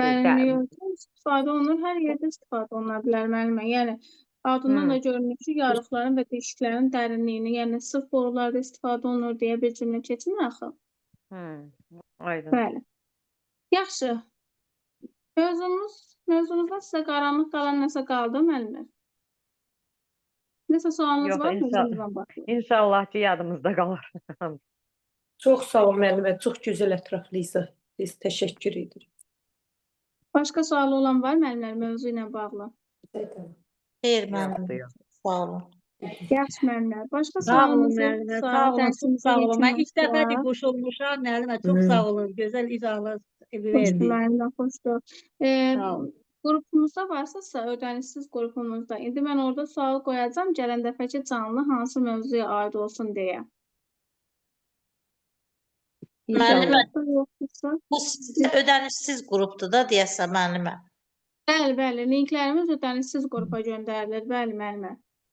Dərinliyi ölçən istifadə olunur, hər yerdə istifadə oluna bilər müəllimə. Yəni adından da görünür ki, yarıqların və deşiklərin dərinliyini, yəni sırf borularda istifadə olunur deyə bir cümlə keçmir axı. Aydın. Bəli. Yaxşı. Mövzumuzda sizə qaranlıq qalan nəsə qaldı müəllimə? Nəsə sualınız Yox, var mı? Mövzumuzdan başlayalım. İnşallah ki, yadımızda qalır. Çox sağ ol müəllimə, çox gözəl ətraflı izah. Biz təşəkkür edirik. Başqa sualı olan var müəllimlər mövzu ilə bağlı? Xeyr müəllim, Yoxdur, yox. sağ olun. Yaxşı müəllimlər. Başqa Sağ olun sualınız müəllimə, yoxsa sağ olun, çox dərsimizə sağ olun. Mən ilk yekunlaşdıraq? dəfədir qoşulmuşam müəllimə, çox sağ olun. Gözəl izahlar Xoşdur verdiniz. müəllimə, xoşdur. Sağ olun. Qrupumuzda varsınızsa, ödənişsiz qrupumuzda. İndi mən orada sual qoyacağam, gələn dəfəki canlı hansı mövzuya aid olsun deyə. Müəllimə, Yoxdursa, bu sizin ödənişsiz qrupdur da deyəsən müəllimə. bəli, bəli, linklərimiz ödənişsiz qrupa göndərilir, bəli, müəllimə.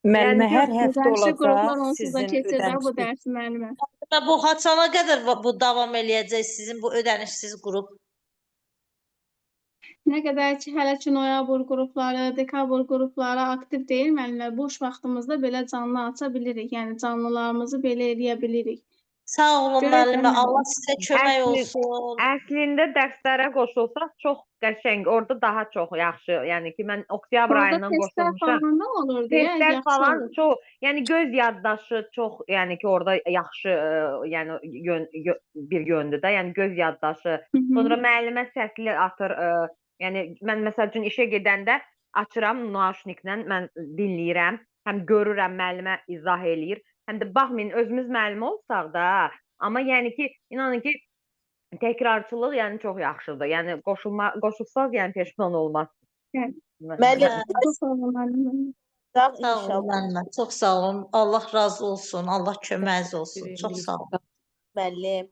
Müəllimə Yəni, hər həftə Ödənişli qruplar olacaq onsuz da sizin keçir də bu ödənişli. dərsi müəllimə. Və bu haçana qədər bu davam eləyəcək sizin bu ödənişsiz qrup? Nə qədər ki, hələ ki, noyabr qrupları, dekabr qrupları aktiv deyil müəllimlər, boş vaxtımızda belə canlı aça bilirik, yəni canlılarımızı belə eləyə bilirik. Sağ olun Görək müəllimə, müəllimə. Allah sizə kömək olsun. Əslində dərslərə qoşulsaq çox qəşəng, orada daha çox yaxşı. Yəni ki, mən oktyabr Orada ayından testlər qoşulmuşam. falan da olur deyə Testlər yaxşı falan olur. çox, yəni göz yaddaşı çox, yəni ki, orada yaxşı, yəni bir yöndür də, yəni göz yaddaşı. Sonra müəllimə səsli atır, yəni mən məsəl üçün işə gedəndə açıram nauşniklə, mən dinləyirəm, həm görürəm müəllimə izah eləyir, həm də baxmayın özümüz müəllim olsaq da, amma yəni ki, inanın ki, təkrarçılıq yəni çox yaxşıdır. Yəni qoşulsaq yəni peşman olmazsınız. Müəllim, Çox sağ olun müəllimə. Sağ olun müəllimə, çox sağ olun. Allah razı olsun, Allah köməyiniz olsun. Çox sağ olun. müəllim.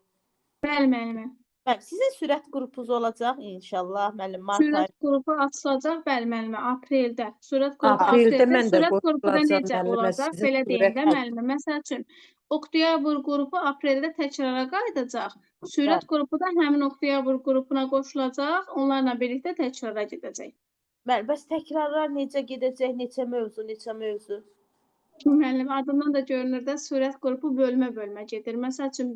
Bəli, müəllimə. Bəli, sizin sürət qrupunuz olacaq inşallah, müəllim, mart ayı. Sürət qrupu açılacaq, bəli müəllimə, apreldə. Sürət qrupu Apreldə apreldə. mən də Sürət qrupu da qoşulacağam necə müəllimə, olacaq? sizin Belə deyim də sürət- müəllimə. Məsəl üçün, oktyabr qrupu apreldə təkrara qayıdacaq. Sürət qrupu da həmin oktyabr qrupuna qoşulacaq. Onlarla birlikdə təkrara gedəcək. Bəli, bəs təkrarlar necə gedəcək, neçə mövzu? Müəllim, adından da görünür də sürət qrupu bölmə-bölmə gedir. Məsəl üçün,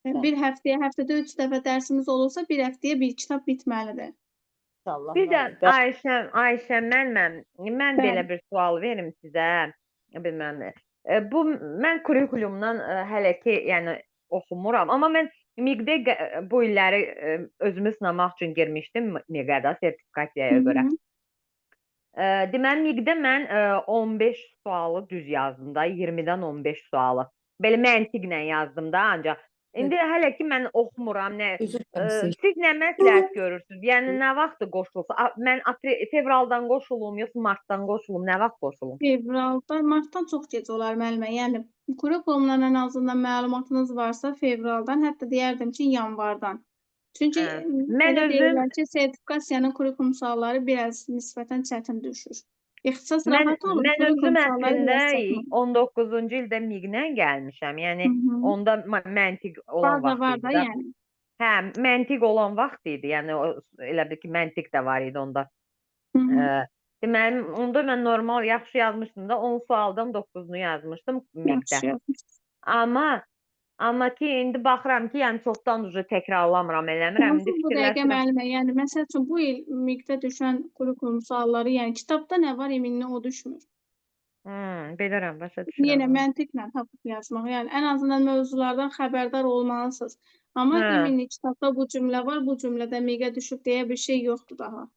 həftədə 3 dəfə dərsimiz olursa, bir həftəyə bir kitab bitməlidir. İnşallah. Bir də müəllim. Ayşə mən belə bir sual verim sizə. Bilmirəm. Bu mən kurikulumdan hələ ki, yəni oxumuram, amma mən MİQ-də bu illəri özümü sınamaq üçün girmişdim MİQ-də sertifikasiyaya görə. Deməli MİQ-də mən 15 sualı düz yazdım da, 20-dən 15 sualı. Belə məntiqlə yazdım da ancaq. İndi hələ ki mən oxumuram. Siz nə məsləhət görürsünüz? Yəni nə vaxt qoşulsa? Mən fevraldan qoşulum, yoxsa martdan qoşulum? Nə vaxt qoşulum? Fevraldan, martdan çox gec olar müəllimə. Yəni kurikulumdan ən azından məlumatınız varsa fevraldan, hətta deyərdim ki, yanvardan. Çünki Mən belə özüm deyirlər ki, sertifikasiyanın kurikulum sualları biraz nisbətən çətin düşür. İxtisas rahat olur, mən özüm kurikulum sualları əslində biraz çətin olur. 19-cu ildə MİQ-lə gəlmişəm. Yəni onda məntiq olan Var vaxt da idi. yəni. Hə, məntiq olan vaxt idi. Yəni elə bil ki, məntiq də var idi onda. Deməli, onda mən normal yaxşı yazmışdım da 10 sualdan 9-unu yazmışdım MİQ-də. Amma ki, indi baxıram ki, yəni çoxdan təkrarlamıram, eləmirəm. İndi Bu dəqiqə fikirləşirəm. müəllimə, yəni məsəl üçün bu il MİQ-də düşən kurikulum sualları, yəni kitabda nə var eminlə o düşmür. Bilirəm, başa düşürəm. Yenə məntiqlə tapıb yazmaq, yəni ən azından mövzulardan xəbərdar olmalısınız. Amma eminli kitabda bu cümlə var, bu cümlədə MİQ-ə düşüb deyə bir şey yoxdur daha.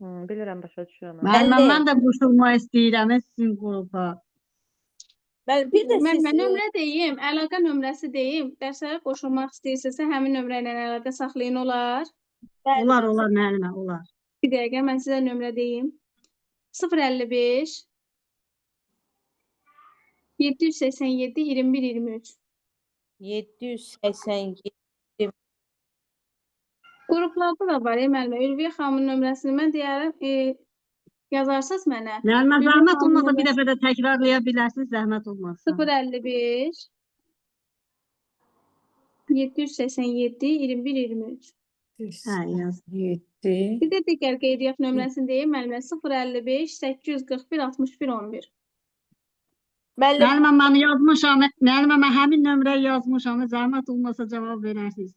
Bilirəm, başa düşürəm. Mən də qoşulmaq istəyirəm sizin qrupa. Bəli, bir də Mən siz nömrə deyim, əlaqə nömrəsi deyim. Dərslərə qoşulmaq istəyirsinizsə, həmin nömrə ilə əlaqə saxlayın olar. Olar müəllimə, olar. Bir dəqiqə, mən sizə nömrə deyim. 055 787 21 23. 787. Qruplarda da var, müəllimə. Ülviyə xanımın nömrəsini mən deyərəm, yazarsınız mənə. Müəllimə, Ülviyə zəhmət xanımın olmasa bir nömrəsi dəfə də təkrarlaya bilərsiniz, zəhmət olmasa. 055 787 21 23. Hə, yaz. 7. Bir də digər qeydiyyat nömrəsini deyim, müəllimə. 055 841 61 11. Müəllim, Müəllimə, mən yazmışam, müəllimə, mən həmin nömrəyi yazmışam, zəhmət olmasa cavab verərsiniz.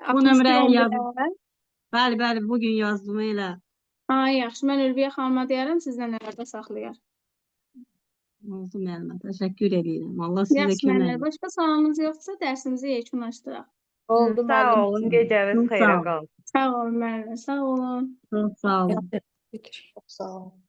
Bu 61 nömrəyə 11. yazdım. Bəli, bəli, bugün yazdım elə. Ay, yaxşı. Mən Ülviyə xanıma deyərəm, sizdən nələrdə saxlayar. Oldu müəllimə, təşəkkür edirəm. Allah sizə Yaxşı, kömək müəllimə. olsun. Başqa sualınız yoxsa dərsimizi yekunlaşdıraq. oldu Sağ müəllim. olun, gecəniz Çox sağ xeyrə olun. qalsın. Sağ olun, müəllimə. Sağ olun. Çox sağ olun. Çox sağ olun.